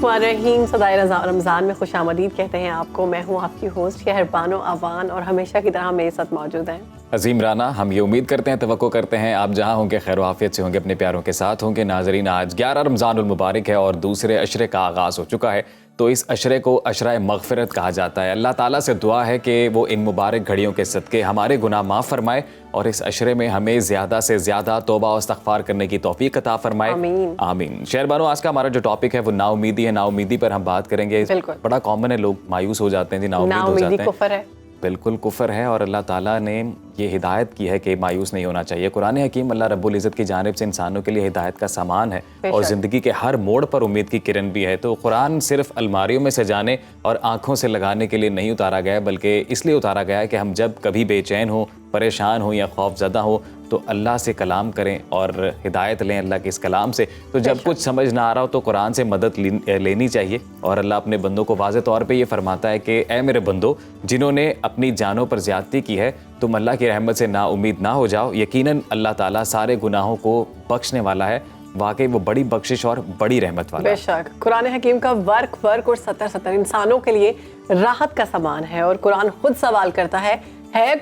الرحمن الرحیم. صدائے رمضان میں خوش آمدید کہتے ہیں آپ کو. میں ہوں آپ کی ہوسٹ شہربانو اوان اور ہمیشہ کی طرح میرے ساتھ موجود ہیں عظیم رانا. ہم یہ امید کرتے ہیں، توقع کرتے ہیں آپ جہاں ہوں گے خیر و عافیت سے ہوں گے، اپنے پیاروں کے ساتھ ہوں گے. ناظرین، آج 11 رمضان المبارک ہے اور دوسرے عشرے کا آغاز ہو چکا ہے. تو اس عشرے کو عشرہ مغفرت کہا جاتا ہے. اللہ تعالیٰ سے دعا ہے کہ وہ ان مبارک گھڑیوں کے صدقے ہمارے گناہ معاف فرمائے اور اس عشرے میں ہمیں زیادہ سے زیادہ توبہ و استغفار کرنے کی توفیق عطا فرمائے. آمین آمین. شہربانو، آج کا ہمارا جو ٹاپک ہے وہ نا امیدی ہے. نا امیدی پر ہم بات کریں گے. بڑا کامن ہے، لوگ مایوس ہو جاتے ہیں جی، نا امید ہو جاتے ہیں. کفر ہے، بالکل کفر ہے، اور اللہ تعالیٰ نے یہ ہدایت کی ہے کہ مایوس نہیں ہونا چاہیے. قرآن حکیم اللہ رب العزت کی جانب سے انسانوں کے لیے ہدایت کا سامان ہے اور زندگی کے ہر موڑ پر امید کی کرن بھی ہے. تو قرآن صرف الماریوں میں سجانے اور آنکھوں سے لگانے کے لیے نہیں اتارا گیا ہے، بلکہ اس لیے اتارا گیا ہے کہ ہم جب کبھی بے چین ہوں، پریشان ہوں یا خوف زدہ ہوں تو اللہ سے کلام کریں اور ہدایت لیں اللہ کے اس کلام سے. تو جب کچھ سمجھ نہ آ رہا ہو تو قرآن سے مدد لینی چاہیے. اور اللہ اپنے بندوں کو واضح طور پہ یہ فرماتا ہے کہ اے میرے بندو، جنہوں نے اپنی جانوں پر زیادتی کی ہے، تم اللہ کی رحمت سے نا امید نہ ہو جاؤ. یقیناً اللہ تعالیٰ سارے گناہوں کو بخشنے والا ہے. واقعی وہ بڑی بخشش اور بڑی رحمت والا ہے. بے شک قرآن حکیم کا ورک اور سطر انسانوں کے لیے راحت کا سامان ہے. اور قرآن خود سوال کرتا ہے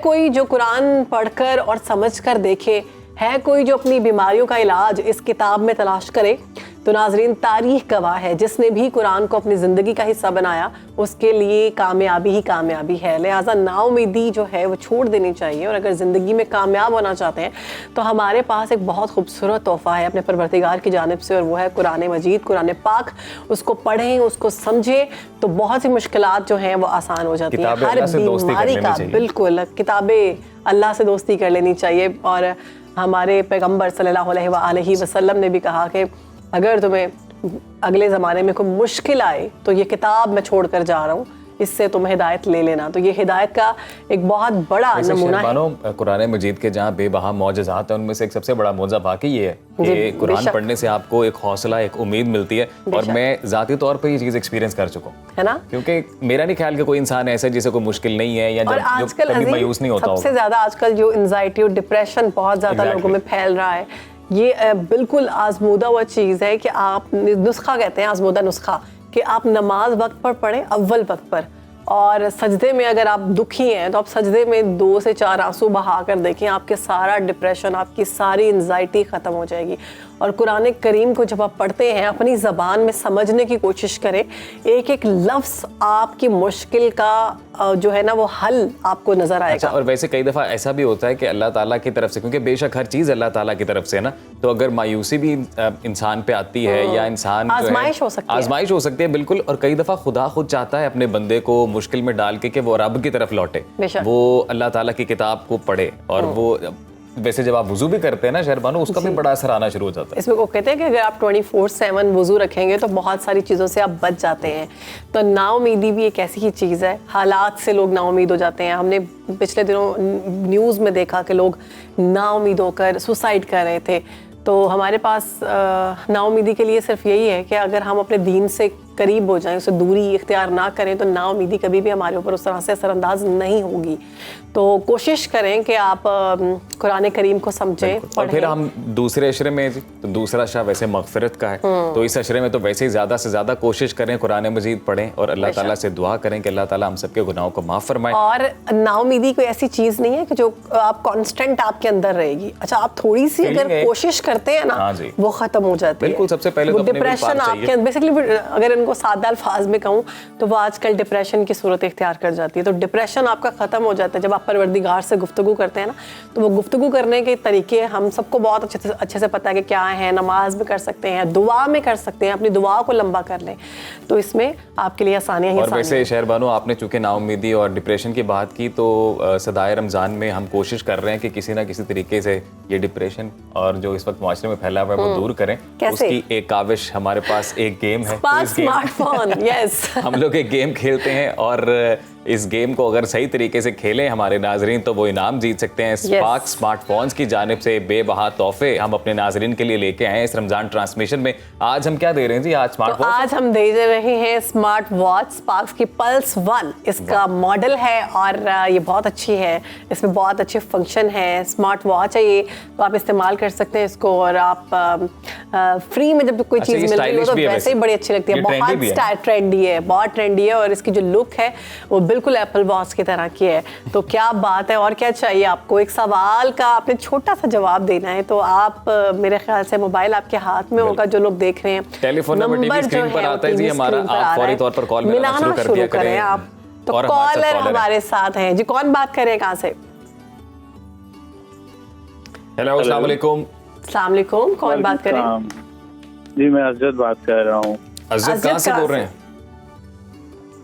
کوئی جو قرآن پڑھ کر اور سمجھ کر دیکھے؟ ہے کوئی جو اپنی بیماریوں کا علاج اس کتاب میں تلاش کرے؟ تو ناظرین، تاریخ گواہ ہے، جس نے بھی قرآن کو اپنی زندگی کا حصہ بنایا اس کے لیے کامیابی ہی کامیابی ہے. لہٰذا نا امیدی جو ہے وہ چھوڑ دینی چاہیے. اور اگر زندگی میں کامیاب ہونا چاہتے ہیں تو ہمارے پاس ایک بہت خوبصورت تحفہ ہے اپنے پروردگار کی جانب سے، اور وہ ہے قرآن مجید، قرآن پاک. اس کو پڑھیں، اس کو سمجھیں تو بہت سی مشکلات جو ہیں وہ آسان ہو جاتی ہیں. ہر بیماری کا بالکل کتابیں اللہ سے دوستی کر لینی چاہیے. اور ہمارے پیغمبر صلی اللہ علیہ وآلہ وسلم نے بھی کہا کہ اگر تمہیں اگلے زمانے میں کوئی مشکل آئے تو یہ کتاب میں چھوڑ کر جا رہا ہوں، اس سے تم ہدایت لے لینا. تو یہ ہدایت کا ایک بہت بڑا نمونہ ہے. قرآن مجید کے جہاں بے بہا معجزات ہیں، ان میں سے ایک سب سے بڑا معجزہ واقعی یہ ہے کہ قرآن پڑھنے سے آپ کو ایک حوصلہ، ایک امید ملتی ہے. اور میں ذاتی طور پہ یہ چیز ایکسپیرینس کر چکا ہوں، ہے نا، کیونکہ میرا نہیں خیال کہ کوئی انسان ایسا جسے کوئی مشکل نہیں ہے یا جو کبھی مایوس نہیں ہوتا ہوگا. سب سے زیادہ آج کل جو انزائٹی اور ڈپریشن بہت زیادہ لوگوں میں پھیل رہا ہے، یہ بالکل آزمودہ ہوا چیز ہے کہ آپ نسخہ کہتے ہیں، آزمودہ نسخہ، کہ آپ نماز وقت پر پڑھیں، اول وقت پر. اور سجدے میں اگر آپ دکھی ہیں تو آپ سجدے میں 2 سے 4 آنسو بہا کر دیکھیں، آپ کے سارا ڈپریشن، آپ کی ساری انزائٹی ختم ہو جائے گی. اور قرآن کریم کو جب آپ پڑھتے ہیں اپنی زبان میں سمجھنے کی کوشش کریں، ایک ایک لفظ آپ کی مشکل کا جو ہے نا وہ حل آپ کو نظر آئے گا. اور ویسے کئی دفعہ ایسا بھی ہوتا ہے کہ اللہ تعالیٰ کی طرف سے، کیونکہ بے شک ہر چیز اللہ تعالیٰ کی طرف سے نا، تو اگر مایوسی بھی انسان پہ آتی ہے یا انسان آزمائش ہو سکتی ہے بالکل. اور کئی دفعہ خدا خود چاہتا ہے اپنے بندے کو مشکل میں ڈال کے کہ وہ رب کی طرف لوٹے، وہ اللہ تعالیٰ کی کتاب کو پڑھے. اور وہ ویسے جب آپ وضو بھی کرتے ہیں نا شہربانو، اس کا بھی بڑا اثر آنا شروع ہو جاتا ہے. اس میں وہ کہتے ہیں کہ اگر آپ 24/7 وضو رکھیں گے تو بہت ساری چیزوں سے آپ بچ جاتے ہیں. تو نا امیدی بھی ایک ایسی ہی چیز ہے، حالات سے لوگ نا امید ہو جاتے ہیں. ہم نے پچھلے دنوں نیوز میں دیکھا کہ لوگ نا امید ہو کر سوسائڈ کر رہے تھے. تو ہمارے پاس نا امیدی کے لیے صرف یہی ہے کہ اگر ہم اپنے دین سے قریب ہو جائیں، اسے دوری اختیار نہ کریں، تو نا امیدی کبھی بھی ہمارے اوپر اس طرح سے اثر انداز نہیں ہوگی. تو کوشش کریں کہ آپ قرآن کریم کو سمجھیں. اور پھر ہم دوسرے عشرے میں، تو دوسرا شاہ ویسے مغفرت کا ہے، تو اس عشرے میں تو ویسے ہی زیادہ سے زیادہ کوشش کریں قرآن مجید پڑھیں اور اللہ تعالیٰ سے دعا کریں کہ اللہ تعالیٰ ہم سب کے گناہوں کو معاف فرمائے. اور نا امیدی کوئی ایسی چیز نہیں ہے کہ جو آپ کانسٹنٹ آپ کے اندر رہے گی. اچھا، آپ تھوڑی سی اگر کوشش کرتے ہیں نا وہ ختم ہو جاتی ہے. بالکل، سب سے پہلے تو ڈپریشن آپ کے بیسیکلی، اگر ان کو سادہ الفاظ میں کہوں تو وہ آج کل ڈپریشن کی صورت اختیار کر جاتی ہے. تو ڈپریشن آپ کا ختم ہو جاتا ہے جب آپ پروردگار سے گفتگو کرتے ہیں نا. تو وہ گفتگو کرنے کے طریقے ہم سب کو بہت اچھے سے پتہ ہے کہ کیا ہے. نماز میں کر سکتے ہیں، دعا میں کر سکتے ہیں، اپنی دعا کو لمبا کر لیں، تو اس میں آپ کے لیے آسانیاں ہی اور ویسے شہربانو، آپ نے چونکہ نا امیدی اور ڈپریشن کی بات کی، تو صدائے رمضان میں ہم کوشش کر رہے ہیں کہ کسی نہ کسی طریقے سے یہ ڈپریشن اور جو اس وقت معاشرے میں پھیلا ہوا ہے وہ دور کریں. اس کی ایک کاوش ہمارے پاس ایک گیم ہے، اسمارٹ فون. یس، ہم لوگ ایک گیم کھیلتے ہیں اور اس گیم کو اگر صحیح طریقے سے کھیلیں ہمارے ناظرین تو وہ انعام جیت سکتے ہیں. اسپارک اسمارٹ فونز کی جانب سے بے بہا تحفے ہم اپنے ناظرین کے لیے لے کے آئے ہیں اس رمضان ٹرانسمیشن میں. آج ہم کیا دے رہے ہیں جی؟ آج اسمارٹ واچ آج ہم دے رہے ہیں اسمارٹ واچ اسپارکس کی پلس 1. اس کا ماڈل ہے اور یہ بہت اچھی ہے, اس میں بہت اچھے فنکشن ہے. اسمارٹ واچ ہے یہ, تو آپ استعمال کر سکتے ہیں اس کو, اور آپ فری میں جب کوئی چیز مل رہی ہو تو ویسے ہی بڑی اچھی لگتی ہے. بہت ٹرینڈی ہے, بہت ٹرینڈی ہے, اور اس کی جو لک ہے وہ بالکل ایپل واچ کی طرح کی ہے. تو کیا بات ہے, اور کیا چاہیے آپ کو. ایک سوال کا آپ نے چھوٹا سا جواب دینا ہے, تو آپ میرے خیال سے موبائل آپ کے ہاتھ میں ہوگا جو لوگ دیکھ رہے ہیں, ٹیلی فون نمبر اسکرین پر آتا ہے جی ہمارا, آپ فوری طور پر کال ملانا شروع کر دیا کریں آپ. تو کالر ہمارے ساتھ ہیں جی, کون بات کر رہے ہیں, کہاں سے؟ ہیلو, السلام علیکم. السلام علیکم, کون بات کر رہے ہیں؟ جی میں عزت بات کر رہا ہوں. عزت کہاں سے بول رہے ہیں؟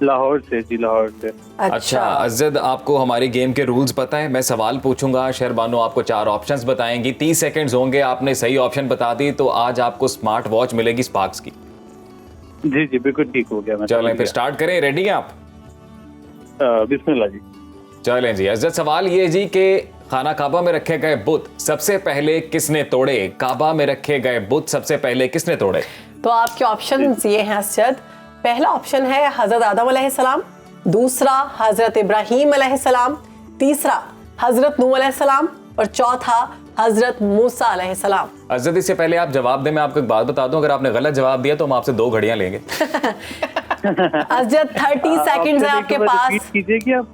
لاہور سے. جی لاہور سے. اچھا عزت, آپ کو ہماری گیم کے رولز پتہ ہے؟ میں سوال پوچھوں گا, شہر بانو آپ کو 4 آپشنز بتائیں گی, 30 سیکنڈز ہوں گے. آپ نے صحیح آپشن بتا دی تو آج آپ کو اسمارٹ واچ ملے گی اسپارکس کی. جی جی بالکل ٹھیک ہو گیا. چلیں پھر اسٹارٹ کریں, ریڈی ہیں آپ؟ بسم اللہ جی. چلیں جی عزت, سوال یہ جی کہ خانہ کعبہ میں رکھے گئے بت سب سے پہلے کس نے توڑے؟ کعبہ میں رکھے گئے بت سب سے پہلے کس نے توڑے؟ تو آپ کے آپشنز یہ ہیں اسجد. پہلا آپشن ہے حضرت آدم علیہ السلام, دوسرا حضرت ابراہیم علیہ السلام, تیسرا حضرت نوح علیہ السلام, اور چوتھا حضرت موسیٰ علیہ السلام. عزت اس سے پہلے آپ جواب دیں, میں آپ کو ایک بات بتا دوں, اگر آپ نے غلط جواب دیا تو ہم آپ سے 2 گھڑیاں لیں گے. اسجد 30 سیکنڈز ہیں آپ کے پاس, کیجیے گی آپ,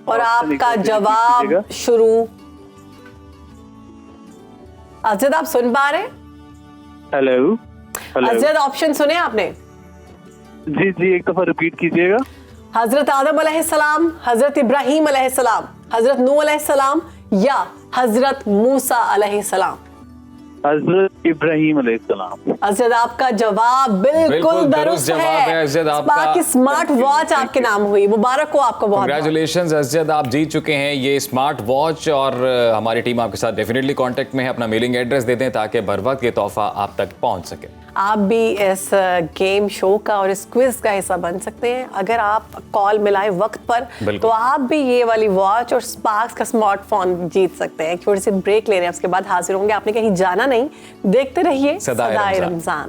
اور آپ کا جواب شروع. اسجد آپ سن پا رہے ہیں؟ ہیلو اسجد آپشن سنے آپ نے؟ جی جی ایک دفعہ ریپیٹ کیجیے گا. حضرت آدم علیہ السلام, حضرت ابراہیم علیہ السلام, حضرت نوح علیہ السلام, یا حضرت موسیٰ علیہ السلام. حضرت ابراہیم علیہ السلام. اسجد آپ کا جواب بالکل درست ہے. اسپارک اسمارٹ واچ آپ کے نام ہوئی, مبارک ہو آپ کو. بہت کنگریچولیشنز اسجد, آپ جیت چکے ہیں یہ اسمارٹ واچ, اور ہماری ٹیم آپ کے ساتھ ڈیفینیٹلی کانٹیکٹ میں ہے. اپنا میلنگ ایڈریس دے دیں تاکہ بر وقت یہ تحفہ آپ تک پہنچ سکے. آپ بھی اس گیم شو کا اور اس کوئز کا حصہ بن سکتے ہیں اگر آپ کال ملائیں وقت پر. تو آپ بھی یہ والی واچ اور اسپارکس کا اسمارٹ فون جیت سکتے ہیں. تھوڑی سی بریک لے رہے ہیں, اس کے بعد حاضر ہوں گے. آپ نے کہیں جانا نہیں, دیکھتے رہیے صدائے رمضان.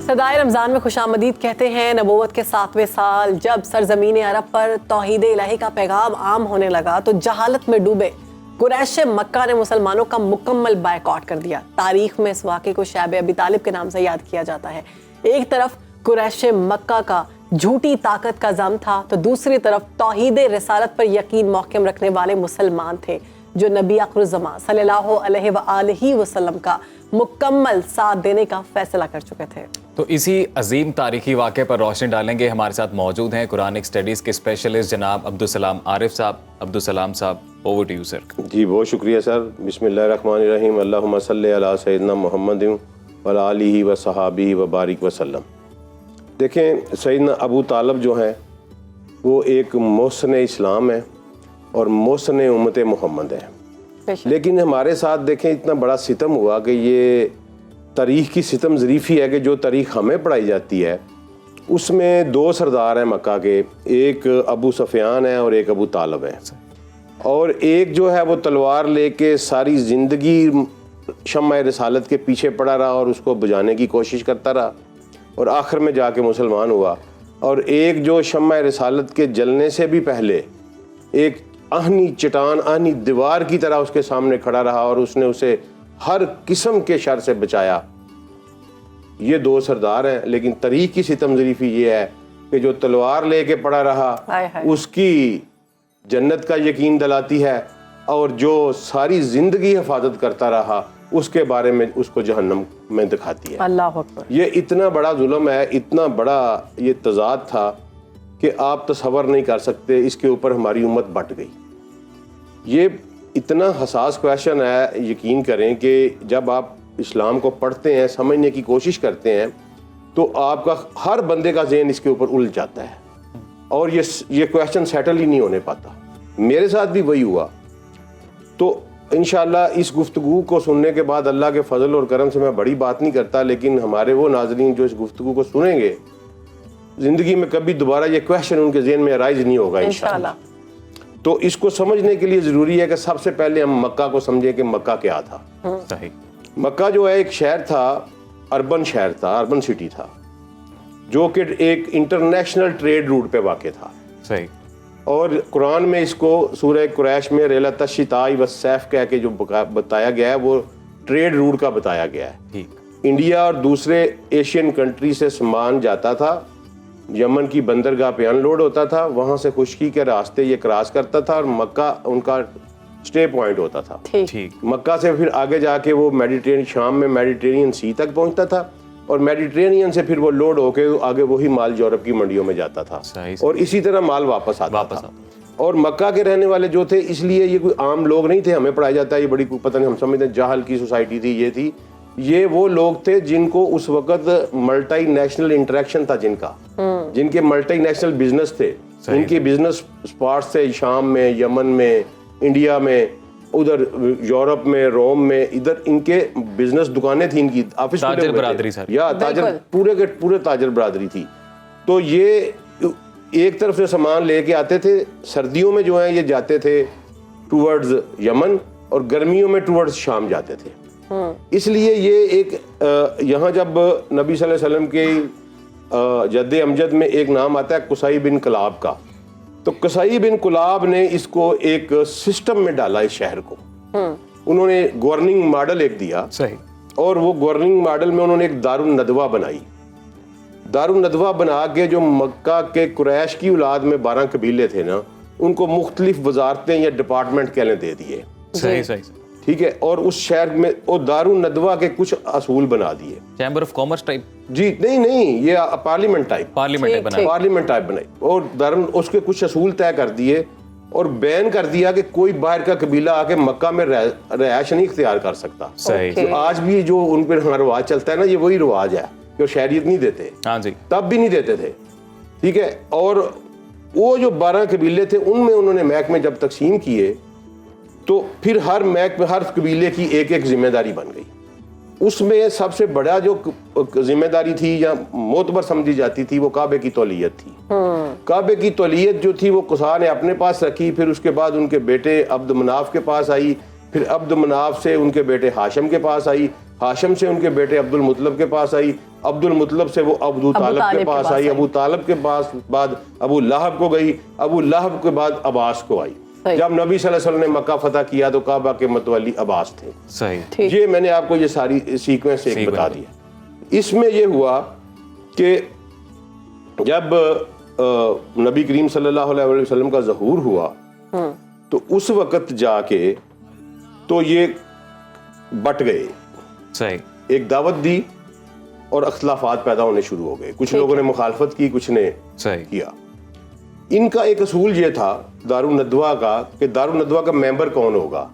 صدائے رمضان میں خوش آمدید کہتے ہیں. نبوت کے 7ویں سال جب سرزمین عرب پر توحید الہی کا پیغام عام ہونے لگا تو جہالت میں ڈوبے قریش مکہ نے مسلمانوں کا مکمل بائیکاٹ کر دیا. تاریخ میں اس واقعے کو شیب ابی طالب کے نام سے یاد کیا جاتا ہے. ایک طرف قریش مکہ کا جھوٹی طاقت کا زم تھا تو دوسری طرف توحید رسالت پر یقین محکم رکھنے والے مسلمان تھے جو نبی آخر الزمان صلی اللہ علیہ وآلہ وسلم کا مکمل ساتھ دینے کا فیصلہ کر چکے تھے. تو اسی عظیم تاریخی واقعے پر روشنی ڈالیں گے. ہمارے ساتھ موجود ہیں قرآنک اسٹڈیز کے اسپیشلسٹ جناب عبدالسلام عارف صاحب. عبدالسلام صاحب, اوور ٹو یو سر. جی بہت شکریہ سر. بسم اللہ الرحمن الرحیم. اللہم صلی علی سیدنا محمد وعلی آلہ و صحابہ و بارک وسلم. دیکھیں سیدنا ابو طالب جو ہیں وہ ایک محسن اسلام ہیں اور محسن امت محمد ہیں. لیکن ہمارے ساتھ دیکھیں اتنا بڑا ستم ہوا کہ یہ تاریخ کی ستم ظریفی ہے کہ جو تاریخ ہمیں پڑھائی جاتی ہے اس میں 2 سردار ہیں مکہ کے, ایک ابو سفیان ہے اور ایک ابو طالب ہے. اور ایک جو ہے وہ تلوار لے کے ساری زندگی شمع رسالت کے پیچھے پڑا رہا اور اس کو بجھانے کی کوشش کرتا رہا اور آخر میں جا کے مسلمان ہوا. اور ایک جو شمع رسالت کے جلنے سے بھی پہلے ایک آہنی چٹان, آہنی دیوار کی طرح اس کے سامنے کھڑا رہا اور اس نے اسے ہر قسم کے شر سے بچایا. یہ 2 سردار ہیں. لیکن تاریخ کی ستم ظریفی یہ ہے کہ جو تلوار لے کے پڑا رہا اس کی جنت کا یقین دلاتی ہے, اور جو ساری زندگی حفاظت کرتا رہا اس کے بارے میں اس کو جہنم میں دکھاتی ہے. اللہ اکبر. یہ اتنا بڑا ظلم ہے, اتنا بڑا یہ تضاد تھا کہ آپ تصور نہیں کر سکتے. اس کے اوپر ہماری امت بٹ گئی. یہ اتنا حساس کویشچن ہے, یقین کریں کہ جب آپ اسلام کو پڑھتے ہیں, سمجھنے کی کوشش کرتے ہیں, تو آپ کا ہر بندے کا ذہن اس کے اوپر الجھ جاتا ہے اور یہ کویشچن سیٹل ہی نہیں ہونے پاتا. میرے ساتھ بھی وہی ہوا. تو انشاءاللہ اس گفتگو کو سننے کے بعد اللہ کے فضل اور کرم سے میں بڑی بات نہیں کرتا، لیکن ہمارے وہ ناظرین جو اس گفتگو کو سنیں گے زندگی میں کبھی دوبارہ یہ کویشچن ان کے ذہن میں رائز نہیں ہوگا انشاءاللہ۔ تو اس کو سمجھنے کے لیے ضروری ہے کہ سب سے پہلے ہم مکہ کو سمجھیں کہ مکہ کیا تھا۔ صحیح۔ مکہ جو ہے ایک شہر تھا، اربن شہر تھا، اربن سٹی تھا، جو کہ ایک انٹرنیشنل ٹریڈ روٹ پہ واقع تھا۔ صحیح۔ اور قرآن میں اس کو سورہ قریش میں ریلۃ الشتاء والصیف کہہ کے جو بتایا گیا ہے وہ ٹریڈ روٹ کا بتایا گیا ہے۔ ٹھیک۔ انڈیا اور دوسرے ایشین کنٹری سے سامان جاتا تھا، یمن کی بندرگاہ پہ ان لوڈ ہوتا تھا، وہاں سے خشکی کے راستے یہ کراس کرتا تھا اور مکہ ان کا سٹے پوائنٹ ہوتا تھا۔ ٹھیک۔ مکہ سے پھر آگے جا کے وہ میڈیٹرینین، شام میں میڈیٹرینین سی تک پہنچتا تھا، اور میڈیٹرینین سے پھر وہ لوڈ ہو کے آگے وہی مال یورپ کی منڈیوں میں جاتا تھا، اور اسی طرح مال واپس آتا تھا۔ اور مکہ کے رہنے والے جو تھے، اس لیے یہ کوئی عام لوگ نہیں تھے، ہمیں پڑھایا جاتا ہے یہ بڑی پتہ نہیں، ہم سمجھتے ہیں جہل کی سوسائٹی تھی، یہ تھی، یہ وہ لوگ تھے جن کو اس وقت ملٹی نیشنل انٹریکشن تھا، جن کے ملٹی نیشنل بزنس تھے، ان کے بزنس اسپاٹس تھے شام میں، یمن میں، انڈیا میں، ادھر یورپ میں، روم میں، ادھر ان کے بزنس دکانیں تھیں، ان کی آفس، تاجر برادری سر، یا تاجر، پورے کے پورے تاجر برادری تھی۔ تو یہ ایک طرف سے سامان لے کے آتے تھے، سردیوں میں جو ہیں یہ جاتے تھے ٹورڈز یمن، اور گرمیوں میں ٹورڈز شام جاتے تھے۔ اس لیے یہ ایک یہاں جب نبی صلی اللہ علیہ وسلم کے جد امجد میں ایک نام آتا ہے قصی بن کلاب کا، تو قصی بن کلاب نے اس کو ایک سسٹم میں ڈالا، اس شہر کو انہوں نے گورننگ ماڈل ایک دیا۔ صحیح۔ اور وہ گورننگ ماڈل میں انہوں نے ایک دار الندوہ بنائی۔ دار الندوہ بنا کے جو مکہ کے قریش کی اولاد میں 12 قبیلے تھے نا، ان کو مختلف وزارتیں یا ڈپارٹمنٹ کہنے دے دیے۔ صحیح صحیح۔ ٹھیک ہے، اور اس شہر میں وہ دار الندوہ کے کچھ اصول بنا دیے۔ Chamber of commerce type? جی نہیں، یہ پارلیمنٹ ٹائپ، پارلیمنٹ ٹائپ بنائی، اور اس کے کچھ اصول طے کر دیے، اور بین کر دیا کہ کوئی باہر کا قبیلہ آ کے مکہ میں رہائش نہیں اختیار کر سکتا۔ صحیح۔ آج بھی جو ان پہ رواج چلتا ہے نا، یہ وہی رواج ہے کہ وہ شہریت نہیں دیتے، ہاں جی، تب بھی نہیں دیتے تھے۔ ٹھیک ہے، اور وہ جو 12 قبیلے تھے ان میں انہوں نے محکمے جب تقسیم کیے، تو پھر ہر محکمے، ہر قبیلے کی ایک ایک ذمہ داری بن گئی۔ اس میں سب سے بڑا جو ذمہ داری تھی یا معتبر سمجھی جاتی تھی وہ کعبے کی تولیت تھی۔ کعبے کی تولیت جو تھی وہ قصا نے اپنے پاس رکھی، پھر اس کے بعد ان کے بیٹے عبد مناف کے پاس آئی، پھر عبد مناف سے ان کے بیٹے ہاشم کے پاس آئی، ہاشم سے ان کے بیٹے عبد المطلب کے پاس آئی، عبد المطلب سے وہ ابو طالب کے پاس آئی، ابو طالب کے پاس بعد ابو لہب کو گئی، ابو لہب کے بعد عباس کو آئی۔ جب نبی صلی اللہ علیہ وسلم نے مکہ فتح کیا تو کعبہ کے متولی عباس تھے۔ صحیح۔ یہ میں نے آپ کو یہ ساری سیکوینس ایک بتا دیا۔ اس میں یہ ہوا کہ جب نبی کریم صلی اللہ علیہ وسلم کا ظہور ہوا تو اس وقت جا کے تو یہ بٹ گئے، صحیح، ایک دعوت دی اور اختلافات پیدا ہونے شروع ہو گئے، کچھ لوگوں نے مخالفت کی، کچھ نے صحیح کیا۔ ان کا ایک اصول یہ تھا دار الندوہ کا کہ دار الندوہ کا ممبر کون ہوگا،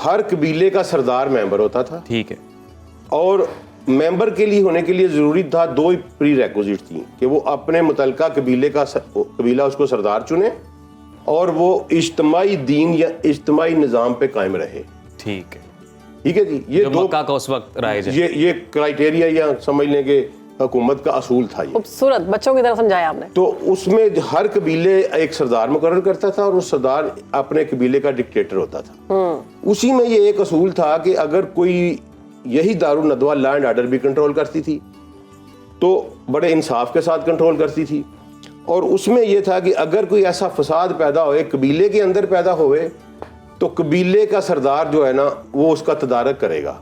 ہر قبیلے کا سردار ممبر ہوتا تھا، ٹھیک ہے، اور ممبر کے لیے ہونے کے لیے ضروری تھا 2 پری ریکوزٹ تھیں کہ وہ اپنے متعلقہ قبیلہ اس کو سردار چنے اور وہ اجتماعی دین یا اجتماعی نظام پہ قائم رہے۔ ٹھیک ہے، ٹھیک ہے جی، یہ جو مکہ کا اس وقت رائج ہے، یہ کرائٹیریا یا سمجھ لیں کہ حکومت کا اصول تھا یہ۔ خوبصورت، بچوں کی طرح سمجھایا آپ نے۔ تو اس میں ہر قبیلے ایک سردار مقرر کرتا تھا اور وہ سردار اپنے قبیلے کا ڈکٹیٹر ہوتا تھا۔ اسی میں یہ ایک اصول تھا کہ اگر کوئی، یہی دار الندوہ لینڈ آرڈر بھی کنٹرول کرتی تھی تو بڑے انصاف کے ساتھ کنٹرول کرتی تھی، اور اس میں یہ تھا کہ اگر کوئی ایسا فساد پیدا ہوئے، قبیلے کے اندر پیدا ہوئے، تو قبیلے کا سردار جو ہے نا وہ اس کا تدارک کرے گا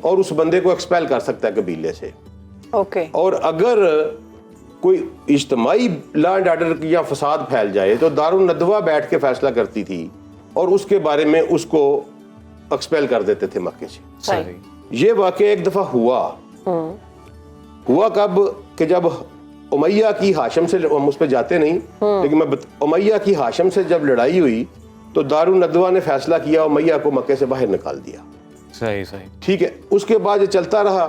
اور اس بندے کو ایکسپیل کر سکتا ہے قبیلے سے۔ اور اگر کوئی اجتماعی لینڈ آرڈر یا فساد پھیل جائے تو دار الندوہ بیٹھ کے فیصلہ کرتی تھی اور اس کے بارے میں اس کو ایکسپیل کر دیتے تھے مکے سے۔ صحیح۔ یہ واقعہ ایک دفعہ ہوا کب کہ جب امیہ کی ہاشم سے، ہم اس پہ جاتے نہیں لیکن امیہ کی ہاشم سے جب لڑائی ہوئی تو دار الندوہ نے فیصلہ کیا امیہ کو مکے سے باہر نکال دیا۔ صحیح صحیح، ٹھیک ہے، اس کے بعد یہ چلتا رہا،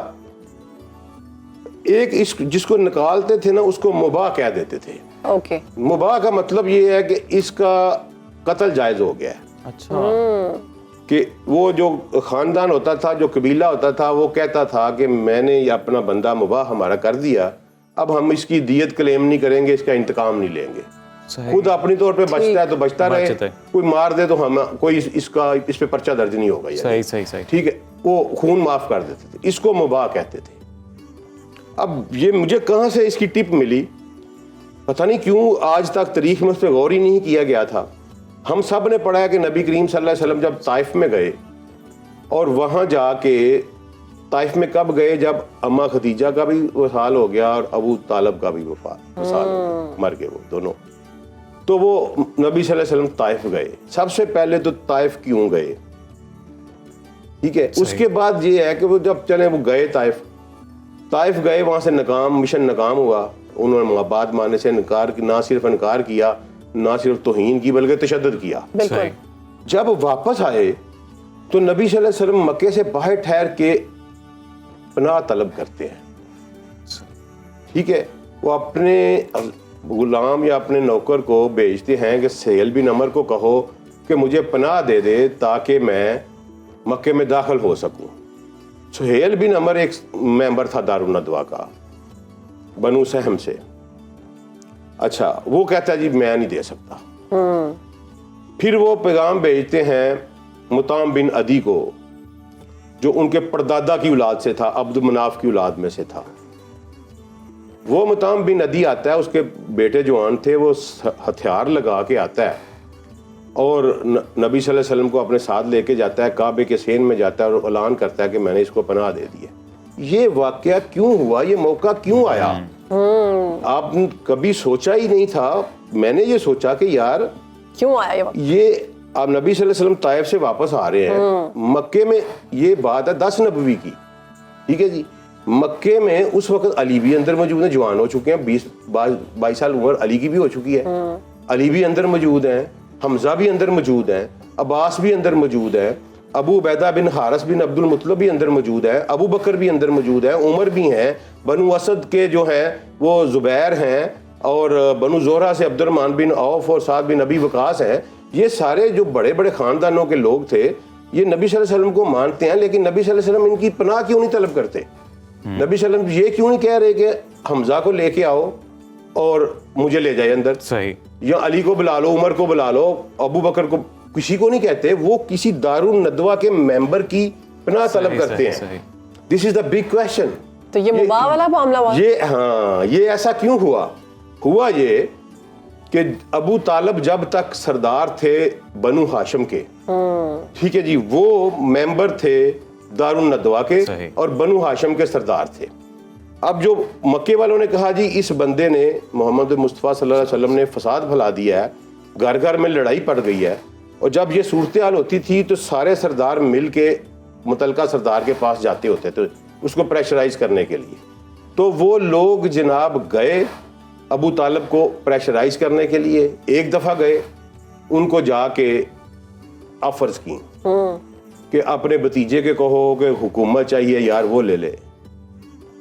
ایک جس کو نکالتے تھے نا اس کو مباح کہہ دیتے تھے۔ مباح کا مطلب یہ ہے کہ اس کا قتل جائز ہو گیا ہے۔ اچھا، کہ وہ جو خاندان ہوتا تھا, جو قبیلہ ہوتا تھا, وہ کہتا تھا کہ میں نے یہ اپنا بندہ مباح ہمارا کر دیا, اب ہم اس کی دیت کلیم نہیں کریں گے, اس کا انتقام نہیں لیں گے. خود اپنی طور پہ بچتا ہے تو بچتا رہے, کوئی مار دے تو ہم کوئی اس پہ پرچہ درج نہیں ہوگا. صحیح. ٹھیک ہے, وہ خون معاف کر دیتے تھے, اس کو مباح کہتے تھے. اب یہ مجھے کہاں سے اس کی ٹپ ملی پتہ نہیں کیوں, آج تک تاریخ میں اس پہ غور ہی نہیں کیا گیا تھا. ہم سب نے پڑھا ہے کہ نبی کریم صلی اللہ علیہ وسلم جب طائف میں گئے, اور وہاں جا کے طائف میں کب گئے, جب اماں خدیجہ کا بھی وصال ہو گیا اور ابو طالب کا بھی وصال ہو گیا, مر گئے وہ دونوں. تو وہ نبی صلی اللہ علیہ وسلم طائف گئے. سب سے پہلے تو طائف کیوں گئے, ٹھیک ہے. اس کے بعد یہ ہے کہ وہ جب چلے وہ گئے طائف گئے, وہاں سے مشن ناکام ہوا. انہوں نے بات ماننے سے انکار, نہ صرف انکار کیا, نہ صرف توہین کی بلکہ تشدد کیا. بالکل. جب واپس آئے تو نبی صلی اللہ علیہ وسلم مکے سے باہر ٹھہر کے پناہ طلب کرتے ہیں. ٹھیک ہے, وہ اپنے غلام یا اپنے نوکر کو بھیجتے ہیں کہ سہیل بن عمر کو کہو کہ مجھے پناہ دے دے تاکہ میں مکے میں داخل ہو سکوں. سہیل بن عمر ایک ممبر تھا دارالندوا کا, بنو سہم سے. اچھا, وہ کہتا ہے جی میں نہیں دے سکتا. پھر وہ پیغام بھیجتے ہیں مطعم بن عدی کو, جو ان کے پردادا کی اولاد سے تھا, عبد مناف کی اولاد میں سے تھا. وہ مطعم بن عدی آتا ہے, اس کے بیٹے جوان تھے, وہ ہتھیار لگا کے آتا ہے اور نبی صلی اللہ علیہ وسلم کو اپنے ساتھ لے کے جاتا ہے, کعبے کے سین میں جاتا ہے اور اعلان کرتا ہے کہ میں نے اس کو پناہ دے دی ہے. یہ واقعہ کیوں ہوا, یہ موقع کیوں آیا, آپ کبھی سوچا ہی نہیں تھا. میں نے یہ سوچا کہ یار کیوں آیا یہ, آپ نبی صلی اللہ علیہ وسلم طائف سے واپس آ رہے ہیں, مکے میں یہ بات ہے 10 نبوی کی, ٹھیک ہے جی. مکے میں اس وقت علی بھی اندر موجود ہیں, جوان ہو چکے ہیں, 22 سال عمر علی کی بھی ہو چکی ہے. علی بھی اندر موجود ہیں, حمزہ بھی اندر موجود ہیں, عباس بھی اندر موجود ہے, ابو عبیدہ بن حارث بن عبد المطلب بھی اندر موجود ہے, ابو بکر بھی اندر موجود ہے, عمر بھی ہیں, بنو اسد کے جو ہیں وہ زبیر ہیں, اور بنو زہرہ سے عبد الرحمن بن عوف اور سعد بن ابی وقاص ہیں. یہ سارے جو بڑے بڑے خاندانوں کے لوگ تھے, یہ نبی صلی اللہ علیہ وسلم کو مانتے ہیں, لیکن نبی صلی اللہ علیہ وسلم ان کی پناہ کیوں نہیں طلب کرتے. نبی صلی اللہ علیہ وسلم یہ کیوں نہیں کہہ رہے کہ حمزہ کو لے کے آؤ اور مجھے لے جائے اندر, صحیح, یا علی کو بلا لو, عمر کو بلا لو, ابو بکر کو, کسی کو نہیں کہتے. وہ کسی دارالندوا کے ممبر کی پناہ طلب کرتے ہیں. دس از دا بگ کویسچن. تو یہ مباح والا معاملہ ہوا, یہ ہاں, یہ ایسا کیوں ہوا یہ کہ ابو طالب جب تک سردار تھے بنو ہاشم کے, ٹھیک ہے جی, وہ ممبر تھے دارالندوا کے اور بنو ہاشم کے سردار تھے. اب جو مکے والوں نے کہا جی اس بندے نے, محمد مصطفیٰ صلی اللہ علیہ وسلم نے فساد پھیلا دیا ہے, گھر گھر میں لڑائی پڑ گئی ہے, اور جب یہ صورتحال ہوتی تھی تو سارے سردار مل کے متعلقہ سردار کے پاس جاتے ہوتے تھے اس کو پریشرائز کرنے کے لیے. تو وہ لوگ جناب گئے ابو طالب کو پریشرائز کرنے کے لیے, ایک دفعہ گئے, ان کو جا کے آفرز کی کہ اپنے بھتیجے کے کہو کہ حکومت چاہیے یار وہ لے لے,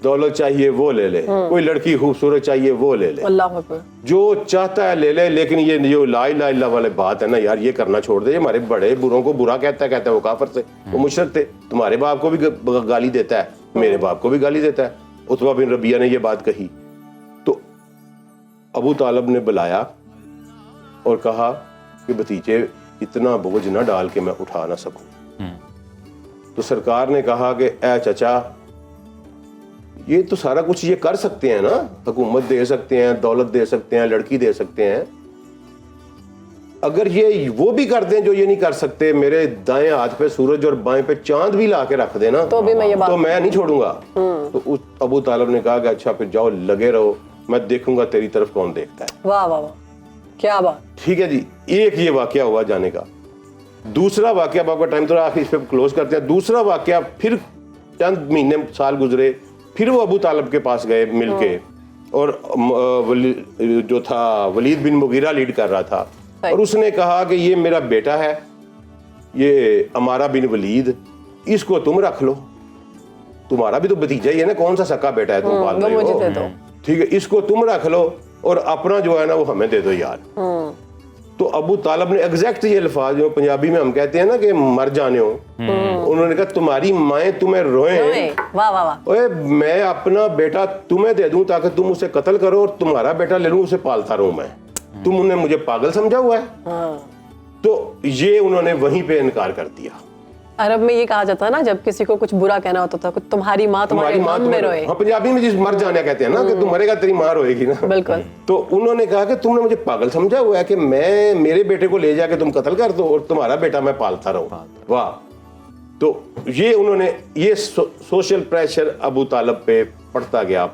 دولت چاہیے وہ لے لے, کوئی لڑکی خوبصورت چاہیے وہ لے لے, اللہ اکبر, جو چاہتا ہے لے لے, لیکن یہ جو لا الہ الا اللہ والے بات ہے نا یار, یہ کرنا چھوڑ دے. ہمارے بڑے بروں کو برا کہتا ہے وہ کافر تھے, وہ مشرک تھے. تمہارے باپ کو بھی گالی دیتا ہے, میرے باپ کو بھی گالی دیتا ہے. عتبہ بن ربیعہ نے یہ بات کہی تو ابو طالب نے بلایا اور کہا کہ بھتیجے اتنا بوجھ نہ ڈال کے میں اٹھا نہ سکوں. تو سرکار نے کہا کہ اے چچا, یہ تو سارا کچھ یہ کر سکتے ہیں نا, حکومت دے سکتے ہیں, دولت دے سکتے ہیں, لڑکی دے سکتے ہیں, اگر یہ وہ بھی کر دیں جو یہ نہیں کر سکتے, میرے دائیں ہاتھ پہ سورج اور بائیں پہ چاند بھی لا کے رکھ دینا تو میں نہیں چھوڑوں گا. تو ابو طالب نے کہا کہ اچھا پھر جاؤ لگے رہو, میں دیکھوں گا تیری طرف کون دیکھتا ہے. واہ واہ واہ, کیا بات. ٹھیک ہے جی, ایک یہ واقعہ ہوا جانے کا. دوسرا واقعہ, آپ کا ٹائم تو آخر اس پہ کلوز کرتے ہیں. دوسرا واقعہ, پھر چند مہینے سال گزرے, پھر وہ ابو طالب کے پاس گئے مل کے, اور جو تھا ولید بن مغیرہ لیڈ کر رہا تھا, اور اس نے کہا کہ یہ میرا بیٹا ہے, یہ عمارہ بن ولید, اس کو تم رکھ لو, تمہارا بھی تو بھتیجا ہی ہے نا, کون سا سکا بیٹا ہے تم پال رہے ہو, ٹھیک ہے, اس کو تم رکھ لو اور اپنا جو ہے نا وہ ہمیں دے دو یار. تو ابو طالب نے ایگزیکٹ یہ الفاظ جو پنجابی میں ہم کہتے ہیں نا کہ مر جانے ہو، انہوں نے کہا تمہاری مائیں تمہیں روئیں، واہ واہ واہ، اوے میں اپنا بیٹا تمہیں دے دوں تاکہ تم اسے قتل کرو اور تمہارا بیٹا لے لوں اسے پالتا رہوں میں، تم انہیں مجھے پاگل سمجھا ہوا ہے. تو یہ انہوں نے وہیں پہ انکار کر دیا. عرب میں یہ کہا جاتا ہے نا جب کسی کو کچھ برا کہنا ہوتا تھا تمہاری ماں تمہارے غم میں روئے. ہاں پنجابی میں جس مر جانے کہتے ہیں نا کہ تم مرے گا تیری ماں روئے گی نا. بالکل. تو انہوں نے کہا کہ تم نے مجھے پاگل سمجھا ہوا ہے کہ میں میرے بیٹے کو لے جا کے تم قتل کر دو اور تمہارا بیٹا میں پالتا رہوں. واہ. تو یہ انہوں نے یہ سوشل پریشر ابو طالب پہ پڑتا گیا.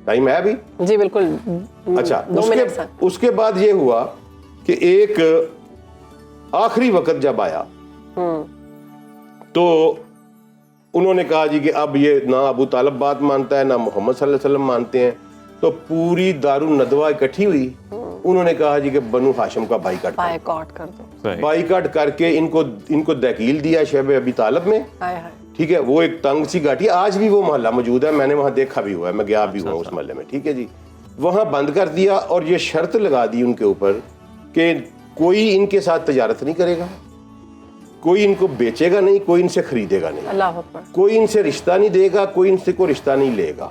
ٹائم ہے ابھی؟ جی بالکل. اچھا اس کے بعد یہ ہوا کہ ایک آخری وقت جب آیا تو انہوں نے کہا جی کہ اب یہ نہ ابو طالب بات مانتا ہے نہ محمد صلی اللہ علیہ وسلم مانتے ہیں. تو پوری دار الندوہ اکٹھی ہوئی. انہوں نے کہا جی کہ بنو ہاشم کا بائیکاٹ کر دو. بائیکاٹ کر کے ان کو دھکیل دیا شعب ابی طالب میں. ٹھیک ہے. وہ ایک تنگ سی گھاٹی، آج بھی وہ محلہ موجود ہے، میں نے وہاں دیکھا بھی ہوا ہے، میں گیا بھی ہوا اس محلے میں. ٹھیک ہے جی. وہاں بند کر دیا اور یہ شرط لگا دی ان کے اوپر کہ کوئی ان کے ساتھ تجارت نہیں کرے گا، کوئی ان کو بیچے گا نہیں، کوئی ان سے خریدے گا نہیں، اللہ اکبر، کوئی ان سے رشتہ نہیں دے گا، کوئی ان سے کوئی رشتہ نہیں لے گا،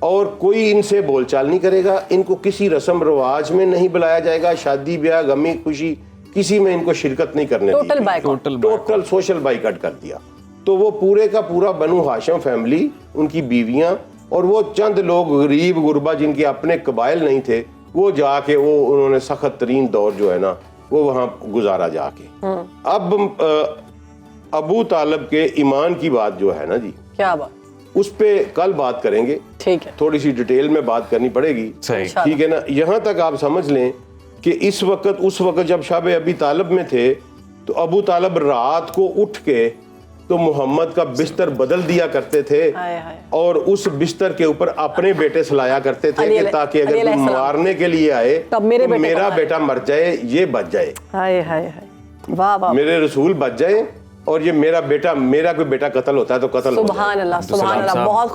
اور کوئی ان سے بول چال نہیں کرے گا. ان کو کسی رسم رواج میں نہیں بلایا جائے گا، شادی بیاہ غمی خوشی کسی میں ان کو شرکت نہیں کرنے دی. ٹوٹل سوشل بائیکاٹ کر دیا. تو وہ پورے کا پورا بنو ہاشم فیملی، ان کی بیویاں اور وہ چند لوگ غریب غربا جن کے اپنے قبائل نہیں تھے، وہ جا کے انہوں نے سخت ترین دور جو ہے نا وہ وہاں گزارا جا کے. اب ابو طالب کے ایمان کی بات جو ہے نا جی، کیا بات، اس پہ کل بات کریں گے. ٹھیک ہے. تھوڑی سی ڈیٹیل میں بات کرنی پڑے گی. ٹھیک ہے نا. یہاں تک آپ سمجھ لیں کہ اس وقت جب شعب ابی طالب میں تھے تو ابو طالب رات کو اٹھ کے تو محمد کا بستر بدل دیا کرتے تھے اور اس بستر کے اوپر اپنے بیٹے سلایا کرتے تھے کہ تاکہ اگر کوئی مارنے کے لیے آئے تو میرا بیٹا مر جائے، یہ بچ جائے، میرے رسول بچ جائے، اور یہ میرا کوئی بیٹا قتل ہوتا ہے تو قتل. سبحان اللہ، سبحان اللہ. بہت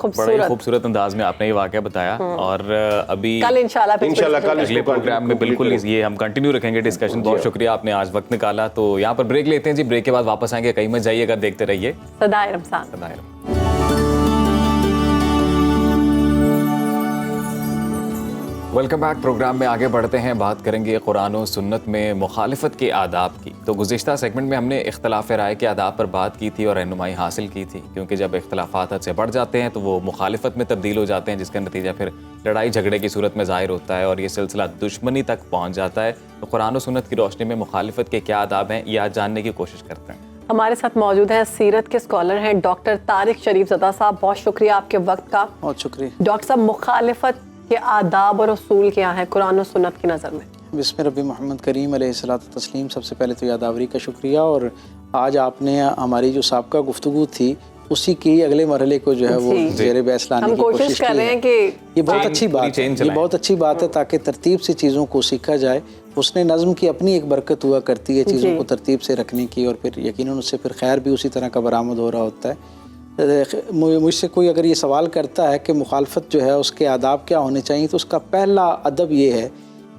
خوبصورت انداز میں آپ نے یہ واقعہ بتایا. اور ابھی کل انشاءاللہ کل اگلے پروگرام میں بالکل یہ ہم کنٹینیو رکھیں گے ڈسکشن. بہت شکریہ آپ نے آج وقت نکالا. تو یہاں پر بریک لیتے ہیں جی. بریک کے بعد واپس آئیں گے. کہیں مت جائیے گا، دیکھتے رہیے صدائے رمضان. Welcome back. پروگرام میں آگے بڑھتے ہیں. بات کریں گے قرآن و سنت میں مخالفت کے آداب کی. تو گزشتہ سیگمنٹ میں ہم نے اختلاف رائے کے آداب پر بات کی تھی اور رہنمائی حاصل کی تھی، کیونکہ جب اختلافات حد سے بڑھ جاتے ہیں تو وہ مخالفت میں تبدیل ہو جاتے ہیں، جس کا نتیجہ پھر لڑائی جھگڑے کی صورت میں ظاہر ہوتا ہے اور یہ سلسلہ دشمنی تک پہنچ جاتا ہے. تو قرآن و سنت کی روشنی میں مخالفت کے کیا آداب ہیں یہ آج جاننے کی کوشش کرتے ہیں. ہمارے ساتھ موجود ہیں سیرت کے اسکالر ہیں ڈاکٹر طارق شریف زدہ صاحب. بہت شکریہ آپ کے وقت کا. بہت شکریہ ڈاکٹر صاحب. مخالفت کے آداب اور اصول کیا ہیں قرآن و سنت کی نظر میں؟ بسم ربی محمد کریم علیہ الصلوۃ والتسلیم. سب سے پہلے تو یاداوری کا شکریہ، اور آج آپ نے ہماری جو سابقہ گفتگو تھی اسی کی اگلے مرحلے کو جو ہے وہ زیر بحث لانے کی کوشش کر رہے ہیں کہ یہ بہت اچھی بات ہے. یہ بہت اچھی بات ہے تاکہ ترتیب سے چیزوں کو سیکھا جائے. اس نے نظم کی اپنی ایک برکت ہوا کرتی ہے چیزوں کو ترتیب سے رکھنے کی، اور پھر یقیناً اس سے پھر خیر بھی اسی طرح کا برآمد ہو رہا ہوتا ہے. مجھ سے کوئی اگر یہ سوال کرتا ہے کہ مخالفت جو ہے اس کے آداب کیا ہونے چاہیے، تو اس کا پہلا ادب یہ ہے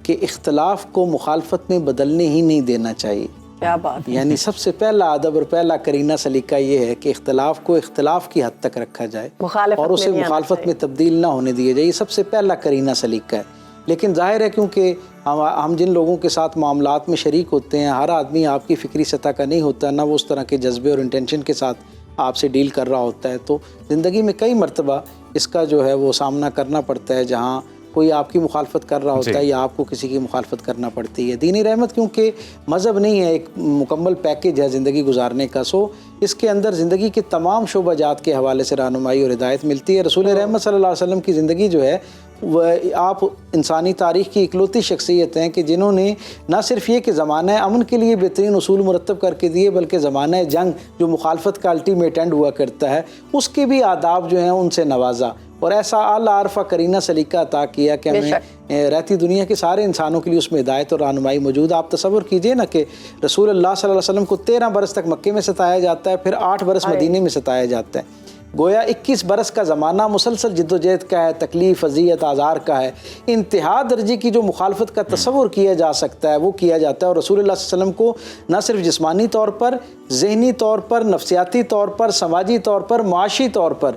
کہ اختلاف کو مخالفت میں بدلنے ہی نہیں دینا چاہیے. کیا بات ہے. یعنی سب سے پہلا ادب اور پہلا کرینہ سلیقہ یہ ہے کہ اختلاف کو اختلاف کی حد تک رکھا جائے اور اسے مخالفت میں تبدیل نہ ہونے دیا جائے. یہ سب سے پہلا کرینہ سلیقہ ہے. لیکن ظاہر ہے کیونکہ ہم جن لوگوں کے ساتھ معاملات میں شریک ہوتے ہیں، ہر آدمی آپ کی فکری سطح کا نہیں ہوتا، نہ وہ اس طرح کے جذبے اور انٹینشن کے ساتھ آپ سے ڈیل کر رہا ہوتا ہے. تو زندگی میں کئی مرتبہ اس کا جو ہے وہ سامنا کرنا پڑتا ہے جہاں کوئی آپ کی مخالفت کر رہا ہوتا ہے یا آپ کو کسی کی مخالفت کرنا پڑتی ہے. دینی رحمت کیونکہ مذہب نہیں ہے، ایک مکمل پیکیج ہے زندگی گزارنے کا. سو اس کے اندر زندگی کے تمام شعبہ جات کے حوالے سے رہنمائی اور ہدایت ملتی ہے. رسول رحمت صلی اللہ علیہ وسلم کی زندگی جو ہے وہ آپ انسانی تاریخ کی اکلوتی شخصیت ہیں کہ جنہوں نے نہ صرف یہ کہ زمانہ امن کے لیے بہترین اصول مرتب کر کے دیے، بلکہ زمانہ جنگ جو مخالفت کا الٹیمیٹ اینڈ ہوا کرتا ہے اس کے بھی آداب جو ہیں ان سے نوازا، اور ایسا اعلیٰ عرفہ کرینہ سلیقہ عطا کیا کہ ہمیں رہتی دنیا کے سارے انسانوں کے لیے اس میں ہدایت اور رہنمائی موجود. آپ تصور کیجئے نا کہ رسول اللہ صلی اللہ علیہ وسلم کو 13 برس تک مکے میں ستایا جاتا ہے، پھر 8 برس مدینے میں ستایا جاتا ہے. گویا 21 برس کا زمانہ مسلسل جدوجہد کا ہے، تکلیف، اذیت، آزار کا ہے، انتہا درجے کی جو مخالفت کا تصور کیا جا سکتا ہے وہ کیا جاتا ہے، اور رسول اللہ صلی اللہ علیہ وسلم کو نہ صرف جسمانی طور پر، ذہنی طور پر، نفسیاتی طور پر، سماجی طور پر، معاشی طور پر،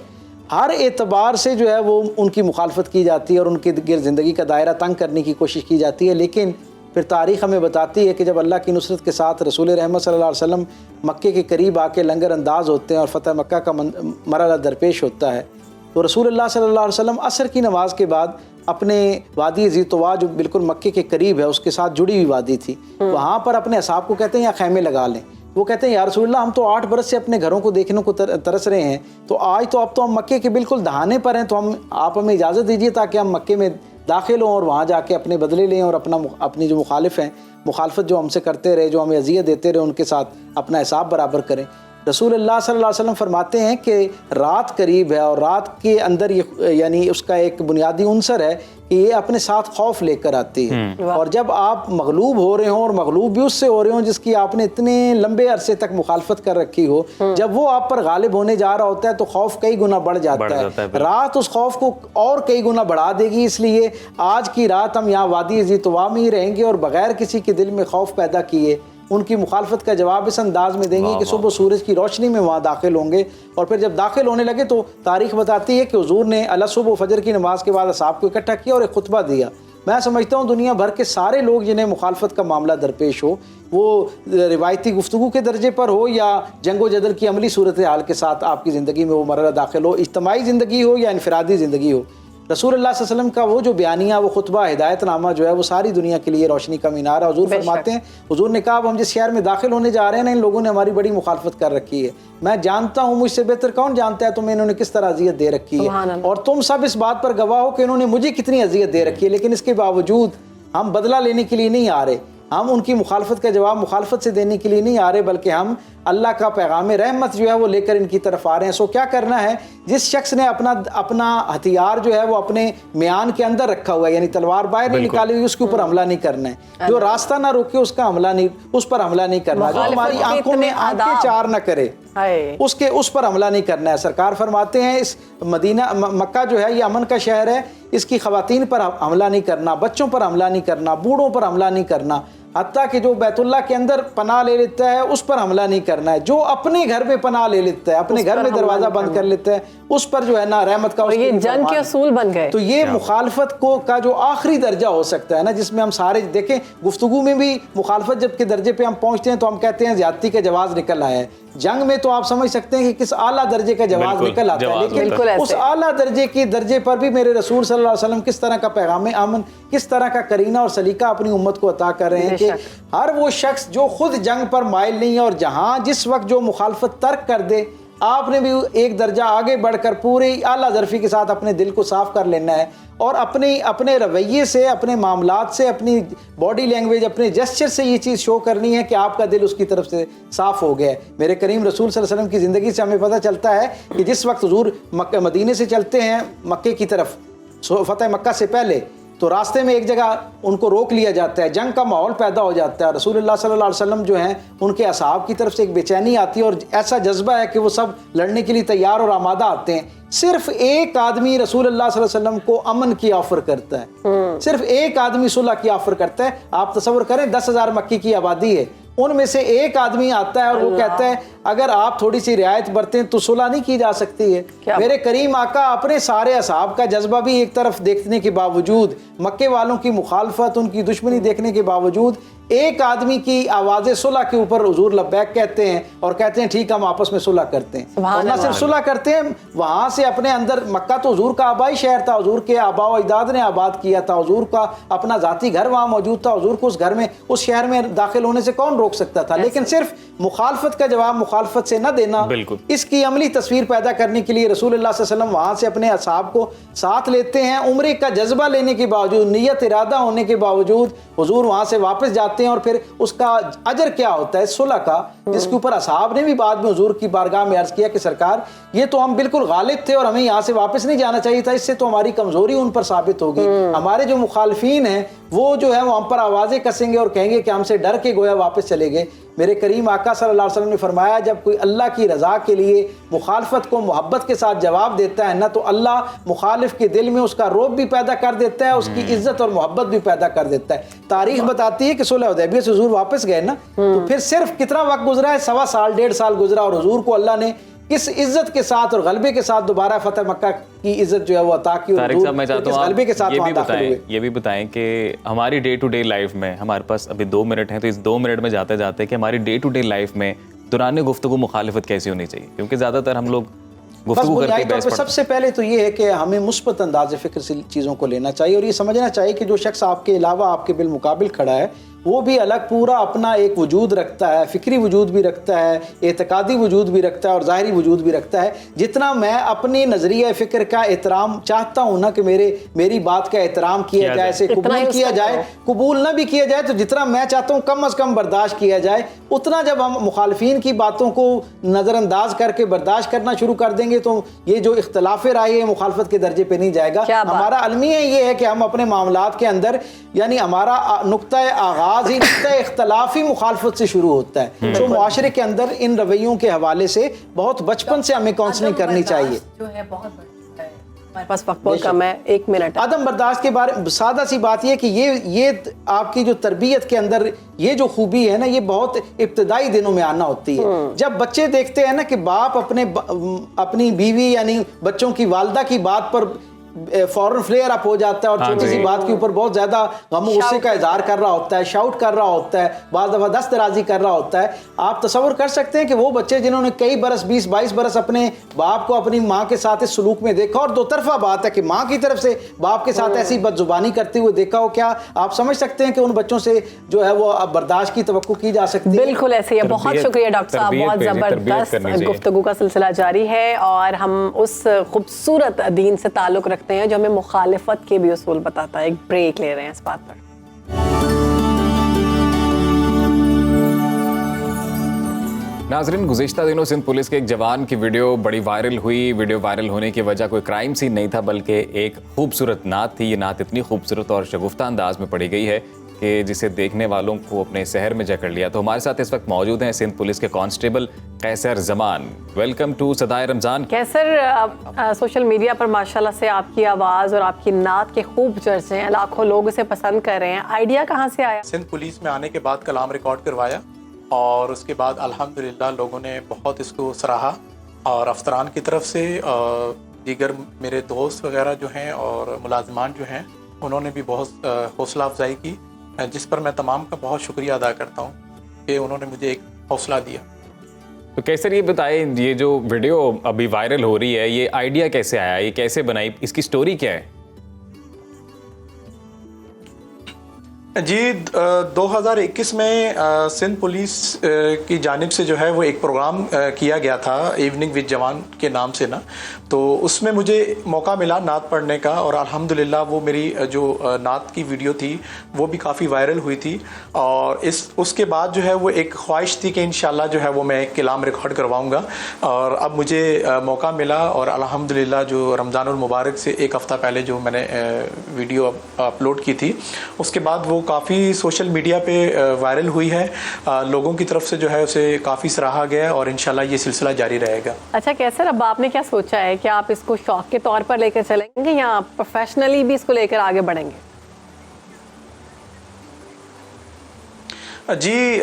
ہر اعتبار سے جو ہے وہ ان کی مخالفت کی جاتی ہے اور ان کے گرد زندگی کا دائرہ تنگ کرنے کی کوشش کی جاتی ہے. لیکن پھر تاریخ ہمیں بتاتی ہے کہ جب اللہ کی نصرت کے ساتھ رسول رحمت صلی اللہ علیہ وسلم مکے کے قریب آ کے لنگر انداز ہوتے ہیں اور فتح مکہ کا مرحلہ درپیش ہوتا ہے، تو رسول اللہ صلی اللہ علیہ وسلم عصر کی نماز کے بعد اپنے وادی ذی طویٰ جو بالکل مکے کے قریب ہے، اس کے ساتھ جڑی ہوئی وادی تھی، وہاں پر اپنے اصحاب کو کہتے ہیں یہاں خیمے لگا لیں. وہ کہتے ہیں یا رسول اللہ ہم تو 8 برس سے اپنے گھروں کو دیکھنے کو ترس رہے ہیں، تو آج تو اب تو ہم مکے کے بالکل دہانے پر ہیں، تو آپ ہمیں اجازت دیجیے تاکہ ہم مکے میں داخل ہوں اور وہاں جا کے اپنے بدلے لیں اور اپنی جو مخالفت جو ہم سے کرتے رہے، جو ہمیں اذیت دیتے رہے، ان کے ساتھ اپنا حساب برابر کریں. رسول اللہ صلی اللہ علیہ وسلم فرماتے ہیں کہ رات قریب ہے اور رات کے اندر یہ یعنی اس کا ایک بنیادی عنصر ہے کہ یہ اپنے ساتھ خوف لے کر آتی ہے، اور جب آپ مغلوب ہو رہے ہوں اور مغلوب بھی اس سے ہو رہے ہوں جس کی آپ نے اتنے لمبے عرصے تک مخالفت کر رکھی ہو، جب وہ آپ پر غالب ہونے جا رہا ہوتا ہے تو خوف کئی گنا بڑھ جاتا ہے. رات اس خوف کو اور کئی گنا بڑھا دے گی، اس لیے آج کی رات ہم یہاں وادی ذی طویٰ میں ہی رہیں گے اور بغیر کسی کے دل میں خوف پیدا کیے ان کی مخالفت کا جواب اس انداز میں دیں گے کہ صبح سورج کی روشنی میں وہاں داخل ہوں گے. اور پھر جب داخل ہونے لگے تو تاریخ بتاتی ہے کہ حضور نے صبح و فجر کی نماز کے بعد اصحاب کو اکٹھا کیا اور ایک خطبہ دیا. میں سمجھتا ہوں دنیا بھر کے سارے لوگ جنہیں مخالفت کا معاملہ درپیش ہو، وہ روایتی گفتگو کے درجے پر ہو یا جنگ و جدل کی عملی صورتحال کے ساتھ آپ کی زندگی میں وہ مرحلہ داخل ہو، اجتماعی زندگی ہو یا انفرادی زندگی ہو، رسول اللہ صلی اللہ علیہ وسلم کا وہ جو بیانیہ، وہ خطبہ، ہدایت نامہ جو ہے وہ ساری دنیا کے لیے روشنی کا مینار ہے. حضور فرماتے ہیں، حضور نے کہا اب ہم جس شہر میں داخل ہونے جا رہے ہیں نا، ان لوگوں نے ہماری بڑی مخالفت کر رکھی ہے، میں جانتا ہوں، مجھ سے بہتر کون جانتا ہے تمہیں انہوں نے کس طرح اذیت دے رکھی ہے، اور تم سب اس بات پر گواہ ہو کہ انہوں نے مجھے کتنی اذیت دے رکھی ہے. لیکن اس کے باوجود ہم بدلہ لینے کے لیے نہیں آ رہے، ہم ان کی مخالفت کا جواب مخالفت سے دینے کے لیے نہیں آ رہے، بلکہ ہم اللہ کا پیغام رحمت جو ہے وہ لے کر ان کی طرف آ رہے ہیں. سو کیا کرنا ہے، جس شخص نے اپنا ہتھیار جو ہے وہ اپنے میان کے اندر رکھا ہوا ہے، یعنی تلوار باہر نہیں نکالی ہوئی، اس کے اوپر حملہ نہیں کرنا ہے. جو راستہ نہ روکے اس پر حملہ نہیں کرنا. جو ہماری آنکھوں میں آنکھیں چار نہ کرے اس پر حملہ نہیں کرنا ہے. سرکار فرماتے ہیں اس مکہ جو ہے یہ امن کا شہر ہے، اس کی خواتین پر حملہ نہیں کرنا، بچوں پر حملہ نہیں کرنا، بوڑھوں پر حملہ نہیں کرنا، حتیٰ کہ جو بیت اللہ کے اندر پناہ لے لیتا ہے اس پر حملہ نہیں کرنا ہے. جو اپنے گھر میں پناہ لے لیتا ہے، اپنے گھر میں دروازہ بند کر لیتا ہے، اس پر جو ہے نا رحمت کا. یہ جنگ کے اصول بن گئے. تو یہ مخالفت کا جو آخری درجہ ہو سکتا ہے نا، جس میں ہم سارے دیکھیں گفتگو میں بھی مخالفت جب کے درجے پہ ہم پہنچتے ہیں تو ہم کہتے ہیں زیادتی کا جواز نکل آیا ہے. جنگ میں تو آپ سمجھ سکتے ہیں کہ کس اعلیٰ درجے کا جواز نکل آتا ہے، لیکن اس اعلیٰ درجے کے درجے پر بھی میرے رسول صلی اللہ علیہ وسلم کس طرح کا پیغام امن، کس طرح کا کرینہ اور سلیقہ اپنی امت کو عطا کر رہے ہیں کہ ہر وہ شخص جو خود جنگ پر مائل نہیں ہے اور جہاں جس وقت جو مخالفت ترک کر دے، آپ نے بھی ایک درجہ آگے بڑھ کر پوری اعلیٰ ظرفی کے ساتھ اپنے دل کو صاف کر لینا ہے اور اپنے رویے سے، اپنے معاملات سے، اپنی باڈی لینگویج، اپنے جسچر سے یہ چیز شو کرنی ہے کہ آپ کا دل اس کی طرف سے صاف ہو گیا ہے. میرے کریم رسول صلی اللہ علیہ وسلم کی زندگی سے ہمیں پتہ چلتا ہے کہ جس وقت حضور مدینے سے چلتے ہیں مکے کی طرف فتح مکہ سے پہلے، تو راستے میں ایک جگہ ان کو روک لیا جاتا ہے، جنگ کا ماحول پیدا ہو جاتا ہے. رسول اللہ صلی اللہ علیہ وسلم جو ہیں ان کے اصحاب کی طرف سے ایک بے چینی آتی ہے اور ایسا جذبہ ہے کہ وہ سب لڑنے کے لیے تیار اور آمادہ آتے ہیں. صرف ایک آدمی رسول اللہ صلی اللہ علیہ وسلم کو امن کی آفر کرتا ہے، صرف ایک آدمی صلح کی آفر کرتا ہے. آپ تصور کریں 10,000 مکی کی آبادی ہے، ان میں سے ایک آدمی آتا ہے اور وہ کہتا ہے اگر آپ تھوڑی سی رعایت برتیں تو صلح نہیں کی جا سکتی ہے. میرے کریم آقا اپنے سارے اصحاب کا جذبہ بھی ایک طرف دیکھنے کے باوجود، مکے والوں کی مخالفت، ان کی دشمنی دیکھنے کے باوجود، ایک آدمی کی آواز صلح کے اوپر حضور لبیک کہتے ہیں اور کہتے ہیں ٹھیک ہم آپس میں صلح کرتے ہیں. اور نہ صرف صلح کرتے ہیں، وہاں سے اپنے اندر، مکہ تو حضور کا آبائی شہر تھا، حضور کے آباء و اجداد نے آباد کیا تھا، حضور کا اپنا ذاتی گھر وہاں موجود تھا، حضور کو اس گھر میں، اس شہر میں داخل ہونے سے کون روک سکتا تھا. لیکن صرف مخالفت کا جواب مخالفت سے نہ دینا، اس کی عملی تصویر پیدا کرنے کے لیے رسول اللہ صلی اللہ علیہ وسلم وہاں سے اپنے اصحاب کو ساتھ لیتے ہیں. عمرے کا جذبہ لینے کے باوجود، نیت ارادہ ہونے کے باوجود حضور وہاں سے واپس جاتے ہیں. اور پھر اس کا اجر کیا ہوتا ہے صلح کا، جس کے اوپر اصحاب نے بھی بعد میں حضور کی بارگاہ میں عرض کیا کہ سرکار یہ تو ہم بالکل غالب تھے اور ہمیں یہاں سے واپس نہیں جانا چاہیے تھا، اس سے تو ہماری کمزوری ان پر ثابت ہوگی. ہمارے جو مخالفین ہیں وہ جو ہے وہ ہم پر آوازیں کسیں گے اور کہیں گے کہ ہم سے ڈر کے گویا واپس چلے گئے. میرے کریم آقا صلی اللہ علیہ وسلم نے فرمایا جب کوئی اللہ کی رضا کے لیے مخالفت کو محبت کے ساتھ جواب دیتا ہے نا تو اللہ مخالف کے دل میں اس کا رعب بھی پیدا کر دیتا ہے, اس کی عزت اور محبت بھی پیدا کر دیتا ہے. تاریخ بتاتی ہے کہ صلح حدیبیہ سے حضور واپس گئے نا, تو پھر صرف کتنا وقت گزرا ہے, 1.25 سال 1.5 سال گزرا, اور حضور کو اللہ نے کس عزت کے ساتھ اور غلبے کے ساتھ دوبارہ فتح مکہ کی عزت جو ہے وہ عطا کی. طارق صاحب میں چاہتا ہوں غلبے کے ساتھ یہ بھی بتائیں کہ ہماری ڈے ٹو ڈے لائف میں, ہمارے پاس ابھی 2 منٹ ہیں تو اس 2 منٹ میں جاتے جاتے کہ ہماری ڈے ٹو ڈے لائف میں دوران گفتگو مخالفت کیسی ہونی چاہیے, کیونکہ زیادہ تر ہم لوگ گفتگو کرتے ہیں. سب سے پہلے تو یہ ہے کہ ہمیں مثبت انداز فکر سے چیزوں کو لینا چاہیے, اور یہ سمجھنا چاہیے کہ جو شخص آپ کے علاوہ آپ کے بالمقابل کھڑا ہے وہ بھی الگ پورا اپنا ایک وجود رکھتا ہے, فکری وجود بھی رکھتا ہے, اعتقادی وجود بھی رکھتا ہے اور ظاہری وجود بھی رکھتا ہے. جتنا میں اپنی نظریہ فکر کا احترام چاہتا ہوں نا کہ میری بات کا احترام کیا جائے, اسے قبول کیا جائے, قبول نہ بھی کیا جائے تو جتنا میں چاہتا ہوں کم از کم برداشت کیا جائے, اتنا جب ہم مخالفین کی باتوں کو نظر انداز کر کے برداشت کرنا شروع کر دیں گے تو یہ جو اختلاف رائے ہے مخالفت کے درجے پہ نہیں جائے گا. ہمارا المیہ یہ ہے کہ ہم اپنے معاملات کے اندر, یعنی ہمارا نقطہ آغاز ہی نقطہ اختلافی مخالفت سے شروع ہوتا ہے. تو معاشرے کے اندر ان رویوں کے حوالے سے بہت بچپن سے ہمیں کاؤنسلنگ کرنی چاہیے. ہمارے پاس وقت بہت کم ہے, 1 منٹ. عدم برداشت کے بارے میں سادہ سی بات یہ کہ یہ آپ کی جو تربیت کے اندر یہ جو خوبی ہے نا, یہ بہت ابتدائی دنوں میں آنا ہوتی ہے. جب بچے دیکھتے ہیں نا کہ باپ اپنی بیوی یعنی بچوں کی والدہ کی بات پر فوراً فلیئر اپ ہو جاتا ہے اور چھوٹی سی بات کے اوپر بہت زیادہ غم و غصے کا اظہار کر رہا ہوتا ہے, شاؤٹ کر رہا ہوتا ہے, بعض دفعہ دست درازی کر رہا ہوتا ہے. آپ تصور کر سکتے ہیں کہ وہ بچے جنہوں نے کئی برس 20-22 برس اپنے باپ کو اپنی ماں کے ساتھ اس سلوک میں دیکھا, اور 2 طرفہ بات ہے کہ ماں کی طرف سے باپ کے ساتھ ایسی بد زبانی کرتے ہوئے دیکھا ہو, کیا آپ سمجھ سکتے ہیں کہ ان بچوں سے جو ہے وہ برداشت کی توقع کی جا سکتی ہے؟ بالکل ایسے ہے. بہت شکریہ ڈاکٹر صاحب, بہت زبردست گفتگو کا سلسلہ جاری ہے, اور ہم اس خوبصورت دین سے تعلق رکھتے ہیں جو ہمیں مخالفت کے بھی اصول بتاتا ہے. ایک بریک لے رہے ہیں اس بات پر. ناظرین, گزشتہ دنوں سندھ پولیس کے ایک جوان کی ویڈیو بڑی وائرل ہوئی. ویڈیو وائرل ہونے کی وجہ کوئی کرائم سین نہیں تھا بلکہ ایک خوبصورت نعت تھی. یہ نعت اتنی خوبصورت اور شگفتہ انداز میں پڑھی گئی ہے کہ جسے دیکھنے والوں کو اپنے سحر میں جکڑ لیا. تو ہمارے ساتھ اس وقت موجود ہیں سندھ پولیس کے constable Qaiser Zaman. Welcome to صدائے رمضان. قیصر, سوشل میڈیا پر ماشاءاللہ سے آپ کی آواز اور آپ کی نعت کے خوب چرچے ہیں, لاکھوں لوگ اسے پسند کر رہے ہیں. آئیڈیا کہاں سے آیا؟ سندھ پولیس میں آنے کے بعد کلام ریکارڈ کروایا اور اس کے بعد الحمدللہ لوگوں نے بہت اس کو سراہا, اور افسران کی طرف سے دیگر میرے دوست وغیرہ جو ہیں اور ملازمان جو ہیں انہوں نے بھی بہت حوصلہ افزائی کی, جس پر میں تمام کا بہت شکریہ ادا کرتا ہوں کہ انہوں نے مجھے ایک حوصلہ دیا. تو کیسر یہ بتائیں, یہ جو ویڈیو ابھی وائرل ہو رہی ہے یہ آئیڈیا کیسے آیا, یہ کیسے بنائی, اس کی سٹوری کیا ہے؟ جی 2021 میں سندھ پولیس کی جانب سے جو ہے وہ ایک پروگرام کیا گیا تھا ایوننگ وتھ جوان کے نام سے نا, تو اس میں مجھے موقع ملا نعت پڑھنے کا, اور الحمدللہ وہ میری جو نعت کی ویڈیو تھی وہ بھی کافی وائرل ہوئی تھی. اور اس کے بعد جو ہے وہ ایک خواہش تھی کہ انشاءاللہ جو ہے وہ میں کلام ریکارڈ کرواؤں گا, اور اب مجھے موقع ملا, اور الحمدللہ جو رمضان المبارک سے 1 ہفتہ پہلے جو میں نے ویڈیو اپلوڈ کی تھی اس کے بعد وہ کافی سوشل میڈیا پہ وائرل ہوئی ہے. لوگوں کی طرف سے جو ہے اسے کافی سراہا گیا اور انشاءاللہ یہ سلسلہ جاری رہے گا. اچھا کیسر, اب آپ نے کیا سوچا ہے کہ آپ اس کو شوق کے طور پر لے کر چلیں گے یا پروفیشنلی بھی اس کو لے کر آگے بڑھیں گے؟ جی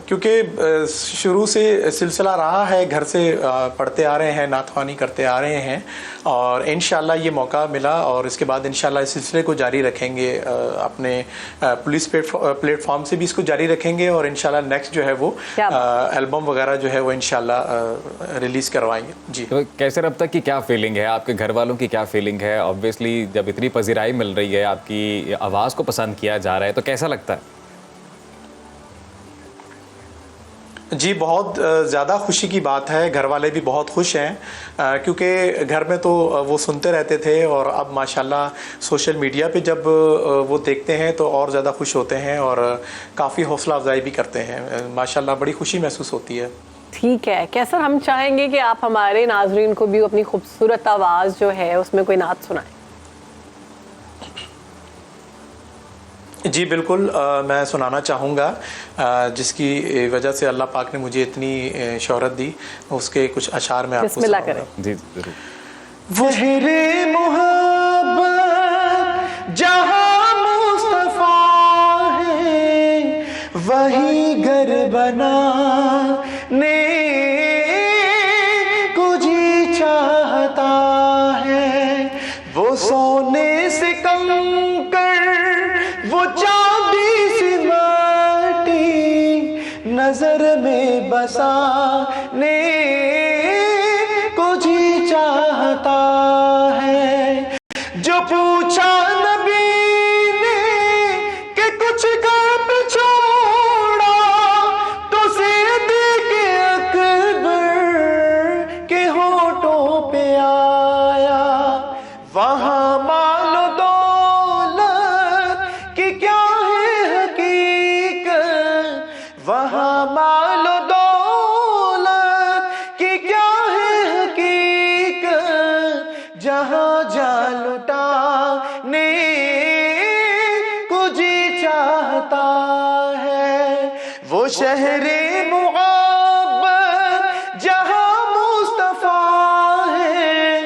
کیونکہ شروع سے سلسلہ رہا ہے, گھر سے پڑھتے آ رہے ہیں, نعت خوانی کرتے آ رہے ہیں, اور انشاءاللہ یہ موقع ملا اور اس کے بعد انشاءاللہ اس سلسلے کو جاری رکھیں گے, اپنے پولیس پلیٹ فارم سے بھی اس کو جاری رکھیں گے, اور انشاءاللہ نیکسٹ جو ہے وہ البم وغیرہ جو ہے وہ انشاءاللہ ریلیز کروائیں گے. جی تو کیسر, اب تک کی کیا فیلنگ ہے, آپ کے گھر والوں کی کیا فیلنگ ہے؟ آبویسلی جب اتنی پذیرائی مل رہی ہے, آپ کی آواز کو پسند کیا جا رہا ہے, تو کیسا لگتا ہے؟ جی بہت زیادہ خوشی کی بات ہے, گھر والے بھی بہت خوش ہیں, کیونکہ گھر میں تو وہ سنتے رہتے تھے, اور اب ماشاءاللہ سوشل میڈیا پہ جب وہ دیکھتے ہیں تو اور زیادہ خوش ہوتے ہیں اور کافی حوصلہ افزائی بھی کرتے ہیں. ماشاءاللہ بڑی خوشی محسوس ہوتی ہے. ٹھیک ہے کیسر, ہم چاہیں گے کہ آپ ہمارے ناظرین کو بھی اپنی خوبصورت آواز جو ہے اس میں کوئی نعت سنائیں. جی بالکل، میں سنانا چاہوں گا جس کی وجہ سے اللہ پاک نے مجھے اتنی شہرت دی، اس کے کچھ اشعار میں آپ کو بسم اللہ کریں۔ جی ضرور۔ شہر محبت جہاں مصطفیٰ ہے، وہی گھر بنانے کو جی چاہتا ہے، وہ سونے سے کنکر، وہ چاندی سے ماٹی، نظر میں بسانے کو جی چاہتا ہے۔ جو پوچھا نبی نے کہ کچھ گھر پہ چھوڑا، تو صدیق اکبر کے ہونٹوں پہ آیا، وہاں مال و دولت کی کیا ہے حقیقت، وہاں مال و دولت کی کیا ہے حقیقت، جہاں جا لٹانے کو جی چاہتا ہے، وہ شہر محبت جہاں مصطفیٰ ہے،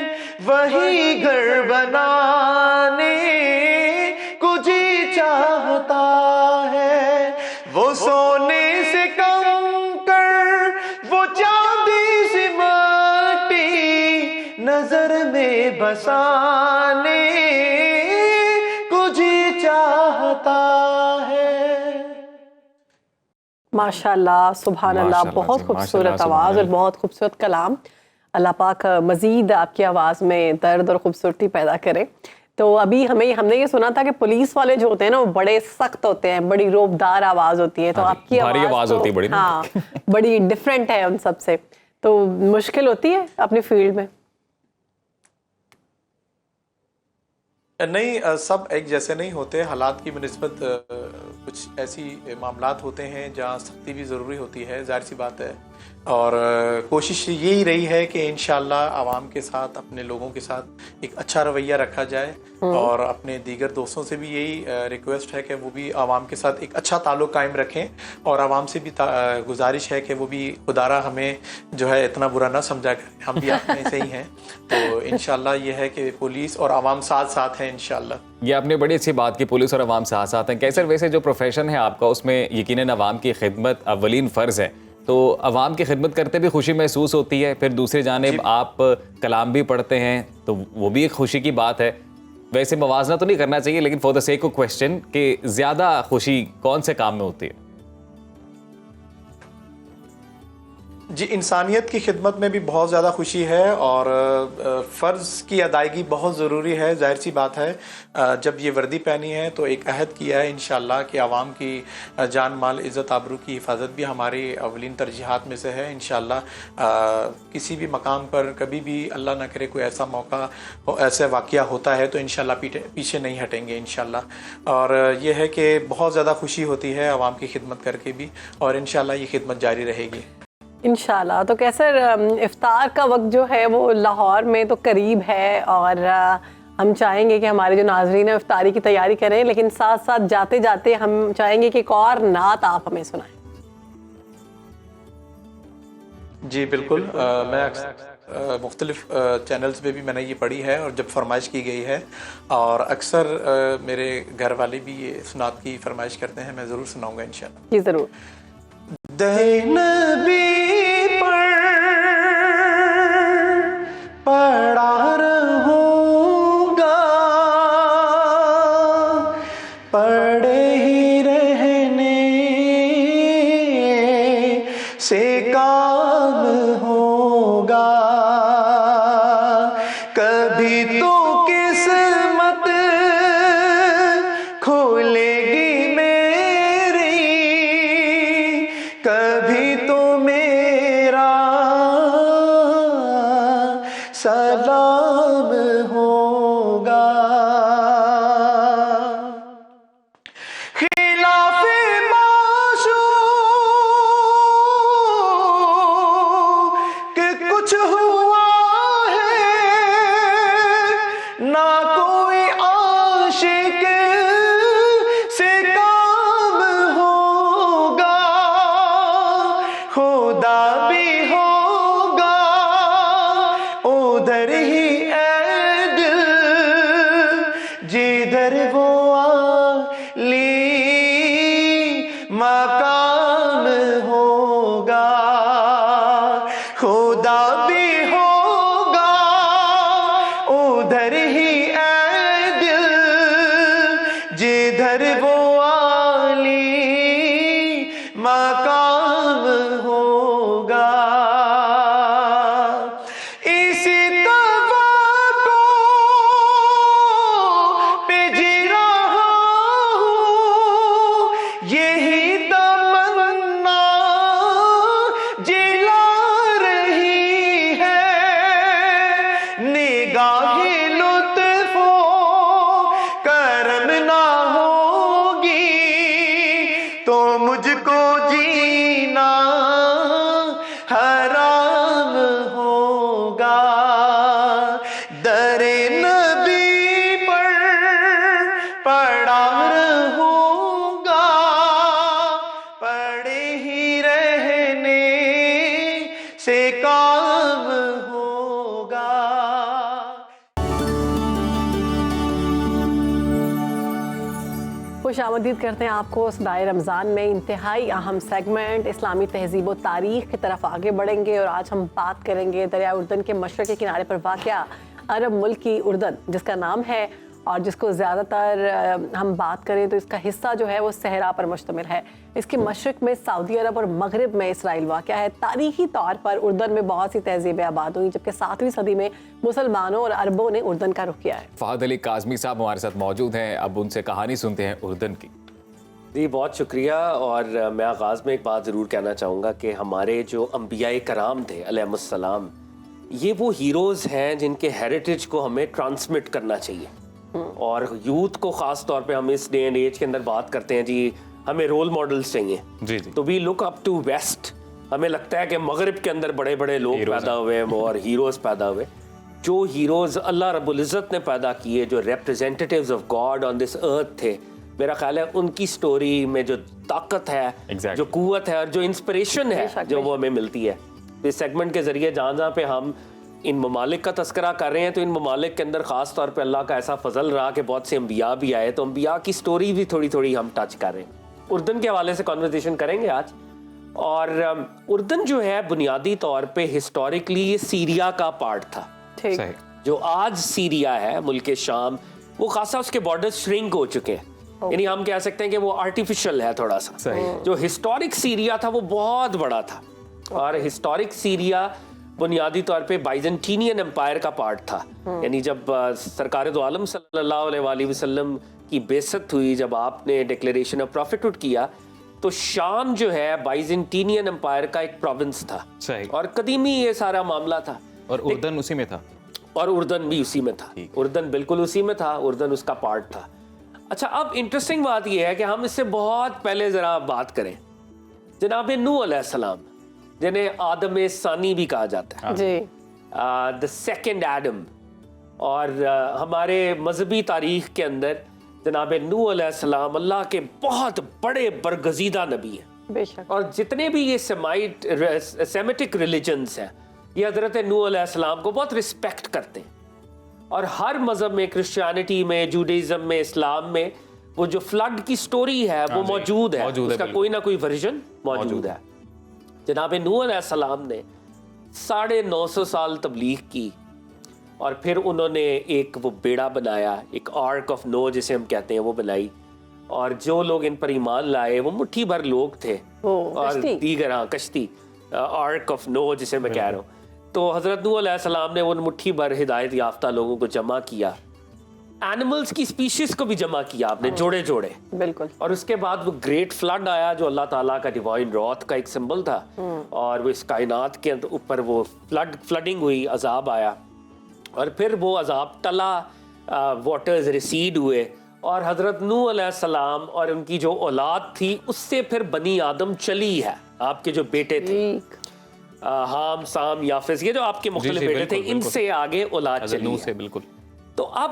وہی گھر بنانے کو جی چاہتا ہے، وہ سونے سے کنکر، وہ چاندی سے ماٹی، نظر میں بسانے کو جی چاہتا ہے۔ ماشاء اللہ، سبحان اللہ، ماشاء اللہ بہت جی، خوبصورت ماشاء اللہ، آواز سبحان اور بہت خوبصورت کلام۔ اللہ پاک مزید آپ کی آواز میں درد اور خوبصورتی پیدا کرے۔ تو ابھی ہم نے یہ سنا تھا کہ پولیس والے جو ہوتے ہیں نا وہ بڑے سخت ہوتے ہیں، بڑی روبدار آواز ہوتی ہے، تو آپ کی بھاری آواز ہوتی ہے بڑی نا۔ ہاں بڑی ڈفرینٹ ہے ان سب سے، تو مشکل ہوتی ہے اپنی فیلڈ میں؟ نہیں، سب ایک جیسے نہیں ہوتے، حالات کی بنسبت کچھ ایسی معاملات ہوتے ہیں جہاں سختی بھی ضروری ہوتی ہے، ظاہر سی بات ہے، اور کوشش یہی رہی ہے کہ انشاءاللہ عوام کے ساتھ، اپنے لوگوں کے ساتھ ایک اچھا رویہ رکھا جائے، اور اپنے دیگر دوستوں سے بھی یہی ریکویسٹ ہے کہ وہ بھی عوام کے ساتھ ایک اچھا تعلق قائم رکھیں، اور عوام سے بھی گزارش ہے کہ وہ بھی خدارہ ہمیں جو ہے اتنا برا نہ سمجھا کریں، ہم بھی آپ میں سے ہی ہیں، تو انشاءاللہ یہ ہے کہ پولیس اور عوام ساتھ ساتھ ہیں انشاءاللہ۔ یہ آپ نے بڑی اچھی بات کی، پولیس اور عوام ساتھ ساتھ ہیں۔ کیسر ویسے جو پروفیشن ہے آپ کا، اس میں یقیناً عوام کی خدمت اولین فرض ہے، تو عوام کی خدمت کرتے بھی خوشی محسوس ہوتی ہے، پھر دوسری جانب آپ کلام بھی پڑھتے ہیں، تو وہ بھی ایک خوشی کی بات ہے۔ ویسے موازنہ تو نہیں کرنا چاہیے، لیکن for the sake of question کہ زیادہ خوشی کون سے کام میں ہوتی ہے؟ جی، انسانیت کی خدمت میں بھی بہت زیادہ خوشی ہے، اور فرض کی ادائیگی بہت ضروری ہے، ظاہر سی بات ہے۔ جب یہ وردی پہنی ہے تو ایک عہد کیا ہے انشاءاللہ کہ عوام کی جان مال عزت آبرو کی حفاظت بھی ہماری اولین ترجیحات میں سے ہے انشاءاللہ۔ کسی بھی مقام پر کبھی بھی اللہ نہ کرے کوئی ایسا موقع، ایسا واقعہ ہوتا ہے تو انشاءاللہ پیچھے نہیں ہٹیں گے انشاءاللہ، اور یہ ہے کہ بہت زیادہ خوشی ہوتی ہے عوام کی خدمت کر کے بھی، اور انشاءاللہ یہ خدمت جاری رہے گی انشاءاللہ۔ تو کیسر افطار کا وقت جو ہے وہ لاہور میں تو قریب ہے، اور ہم چاہیں گے کہ ہمارے جو ناظرین ہیں افطاری کی تیاری کریں، لیکن ساتھ ساتھ جاتے جاتے ہم چاہیں گے کہ ایک اور نعت آپ ہمیں سنائیں۔ جی بالکل، میں مختلف چینلز پہ بھی میں نے یہ پڑھی ہے، اور جب فرمائش کی گئی ہے، اور اکثر میرے گھر والے بھی یہ سنات کی فرمائش کرتے ہیں، میں ضرور سناؤں گا انشاءاللہ۔ جی ضرور۔ دے نبی پر پڑھا رہوں گا، پڑھے ہی رہنے سے کام ہوگا، کبھی تو قسمت کھولے گی میری، کبھی تو میرا سلام ہوگا، خلاف معشوق کہ کچھ ہوا ہے نہ اگر وہ عالی مقام ہوگا، اسی توقع پہ جی رہا ہوں، یہی تمنا جلا رہی ہے، نگاہ لطف و کرم نہ ہوگی تو مجھ کو جینا حرام ہوگا، در نبی پر پڑا رہوں گا، پڑے ہی رہنے سے کام ہوگا۔ خوش آمدید کرتے ہیں آپ کو صدائے رمضان میں انتہائی اہم سیگمنٹ اسلامی تہذیب و تاریخ کی طرف آگے بڑھیں گے، اور آج ہم بات کریں گے دریائے اردن کے مشرقی کنارے پر واقع عرب ملک کی اردن، جس کا نام ہے اور جس کو زیادہ تر ہم بات کریں تو اس کا حصہ جو ہے وہ صحرا پر مشتمل ہے۔ اس کے مشرق میں سعودی عرب اور مغرب میں اسرائیل واقع ہے۔ تاریخی طور پر اردن میں بہت سی تہذیبیں آباد ہوئیں، جبکہ 7ویں صدی میں مسلمانوں اور عربوں نے اردن کا رخ کیا ہے۔ فہد علی کاظمی صاحب ہمارے ساتھ موجود ہیں، اب ان سے کہانی سنتے ہیں اردن کی۔ جی بہت شکریہ، اور میں آغاز میں ایک بات ضرور کہنا چاہوں گا کہ ہمارے جو انبیاء کرام تھے علیہم السلام، یہ وہ ہیروز ہیں جن کے ہیریٹیج کو ہمیں ٹرانسمٹ کرنا چاہیے، اور یوتھ کو خاص طور پہ ہم اس ڈے اینڈ ایج کے اندر بات کرتے ہیں جی ہمیں رول ماڈلز چاہیے، جی تو وی لک اپ ٹو ویسٹ۔ ہمیں لگتا ہے کہ مغرب کے اندر بڑے بڑے لوگ پیدا ہوئے اور ہیروز پیدا ہوئے، جو ہیروز اللہ رب العزت نے پیدا کیے، جو ریپریزنٹیٹیوز آف گاڈ آن دس ارتھ تھے، میرا خیال ہے ان کی سٹوری میں جو طاقت ہے، جو قوت ہے اور جو انسپریشن ہے جو وہ ہمیں ملتی ہے۔ اس سیگمنٹ کے ذریعے جہاں جہاں پہ ہم ان ممالک کا تذکرہ کر رہے ہیں تو ان ممالک کے اندر خاص طور پہ اللہ کا ایسا فضل رہا کہ بہت سے انبیاء بھی آئے، تو انبیاء کی سٹوری بھی تھوڑی تھوڑی ہم ٹچ کر رہے ہیں۔ اردن کے حوالے سے کنورسیشن کریں گے آج، اور اردن جو ہے بنیادی طور پہ ہسٹوریکلی یہ سیریا کا پارٹ تھا، جو آج سیریا ہے ملک شام، وہ خاصا اس کے بارڈر شرنک ہو چکے ہیں، یعنی ہم کہہ سکتے ہیں کہ وہ آرٹیفیشل ہے تھوڑا سا۔ جو ہسٹورک سیریا تھا وہ بہت بڑا تھا، اور ہسٹورک سیریا بنیادی طور پہ بائزنٹینین امپائر کا پارٹ تھا، یعنی جب سرکار دو عالم صلی اللہ علیہ وآلہ وسلم کی بعثت ہوئی، جب آپ نے ڈکلیریشن آف پروفیٹہڈ کیا، تو شام جو ہے بائزنٹینین امپائر کا ایک پروونس تھا، اور قدیمی یہ سارا معاملہ تھا، اور اردن اسی میں تھا، اور اردن بھی اسی میں تھا، اردن بالکل اسی میں تھا، اردن اس کا پارٹ تھا۔ اچھا، اب انٹرسٹنگ بات یہ ہے کہ ہم اس سے بہت پہلے ذرا بات کریں جناب نوح علیہ السلام، جنہیں آدم ثانی بھی کہا جاتا ہے، جی the second Adam، اور ہمارے مذہبی تاریخ کے اندر جناب نوح علیہ السلام اللہ کے بہت بڑے برگزیدہ نبی ہیں، بے شک، اور جتنے بھی یہ سیمیٹک ریلیجنز ہیں یہ حضرت نوح علیہ السلام کو بہت رسپیکٹ کرتے ہیں، اور ہر مذہب میں، کرسچینٹی میں، جوڈیزم میں، اسلام میں، وہ جو فلڈ کی سٹوری ہے وہ موجود ہے، اس کا کوئی نہ کوئی ورژن موجود ہے۔ جناب نوح علیہ السلام نے 950 سال تبلیغ کی، اور پھر انہوں نے ایک وہ بیڑا بنایا، ایک آرک آف نوح جسے ہم کہتے ہیں، وہ بنائی، اور جو لوگ ان پر ایمان لائے وہ مٹھی بھر لوگ تھے، اور دیگر کشتی، آرک آف نوح جسے میں کہہ رہا ہوں۔ تو حضرت نوح علیہ السلام نے ان مٹھی بھر ہدایت یافتہ لوگوں کو جمع کیا، اینیملز کی سپیشیز کو بھی جمع کیا آپ نے، جوڑے جوڑے، بالکل، اور اس کے بعد وہ گریٹ فلڈ آیا جو اللہ تعالیٰ کا ڈیوائن راث کا ایک سمبل تھا، اور وہ اس کائنات کے اوپر وہ فلڈنگ ہوئی، عذاب آیا، اور پھر وہ عذاب ٹلا، واٹرز ریسیڈ ہوئے، اور حضرت نوح علیہ السلام اور ان کی جو اولاد تھی اس سے پھر بنی آدم چلی ہے، آپ کے جو بیٹے تھے حام، سام، یافس، یہ جو آپ کے مختلف بیٹے تھے، ان سے آگے اولاد چلی ہے۔ بالکل۔ تو اب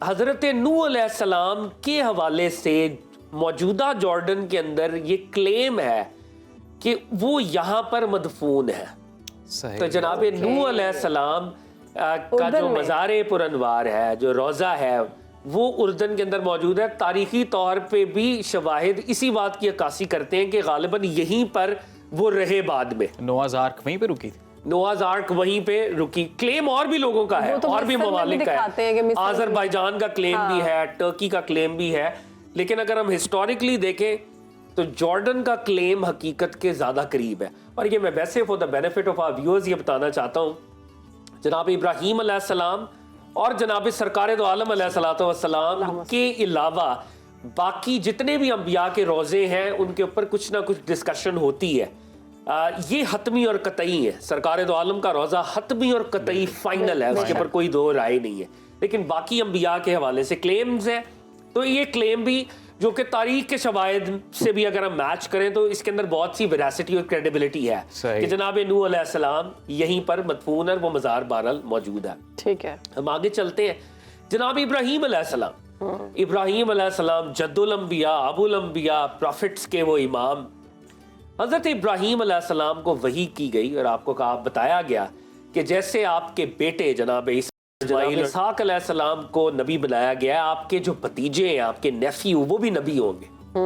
حضرت نوح علیہ السلام کے حوالے سے موجودہ جارڈن کے اندر یہ کلیم ہے کہ وہ یہاں پر مدفون ہے، تو جناب نوح علیہ السلام کا جو مزار پرانوار ہے، جو روضہ ہے، وہ اردن کے اندر موجود ہے۔ تاریخی طور پہ بھی شواہد اسی بات کی عکاسی کرتے ہیں کہ غالباً یہیں پر وہ رہے بعد میں، نوآز آرک وہیں پہ رکی تھی، نوآز آرک وہیں پہ رکی۔ کلیم اور بھی لوگوں کا ہے، اور بھی ممالک کا ہے، آذربائیجان کا کلیم بھی ہے، ٹرکی کا کلیم بھی ہے، لیکن اگر ہم ہسٹوریکلی دیکھیں تو جارڈن کا کلیم حقیقت کے زیادہ قریب ہے. اور یہ میں ویسے for the benefit of our viewers یہ بتانا چاہتا ہوں, جناب ابراہیم علیہ السلام اور جناب سرکار دو عالم علیہ السلام کے علاوہ باقی جتنے بھی انبیاء کے روزے ہیں ان کے اوپر کچھ نہ کچھ ڈسکشن ہوتی ہے. یہ حتمی اور قطعی ہے. سرکار دو عالم کا روزہ حتمی اور قطعی فائنل ہے, اس کے اوپر کوئی دو رائے نہیں ہے. لیکن باقی انبیاء کے حوالے سے کلیمز ہیں, تو یہ کلیم بھی جو کہ تاریخ کے شواہد سے بھی اگر ہم میچ کریں تو اس کے اندر بہت سی ویراسٹی اور کریڈیبلٹی ہے کہ جناب نوح علیہ السلام یہیں پر مدفون ہے, وہ مزار بہرحال موجود ہے. ٹھیک ہے, ہم آگے چلتے ہیں. جناب ابراہیم علیہ السلام, ابراہیم علیہ السلام جد الانبیاء ابو الانبیاء پروفٹس کے وہ امام. حضرت ابراہیم علیہ السلام کو وحی کی گئی اور آپ کو بتایا گیا کہ جیسے آپ کے بیٹے جناب اسحاق علیہ السلام کو نبی بنایا گیا, آپ کے جو بھتیجے ہیں, آپ کے نیفیو, وہ بھی نبی ہوں گے.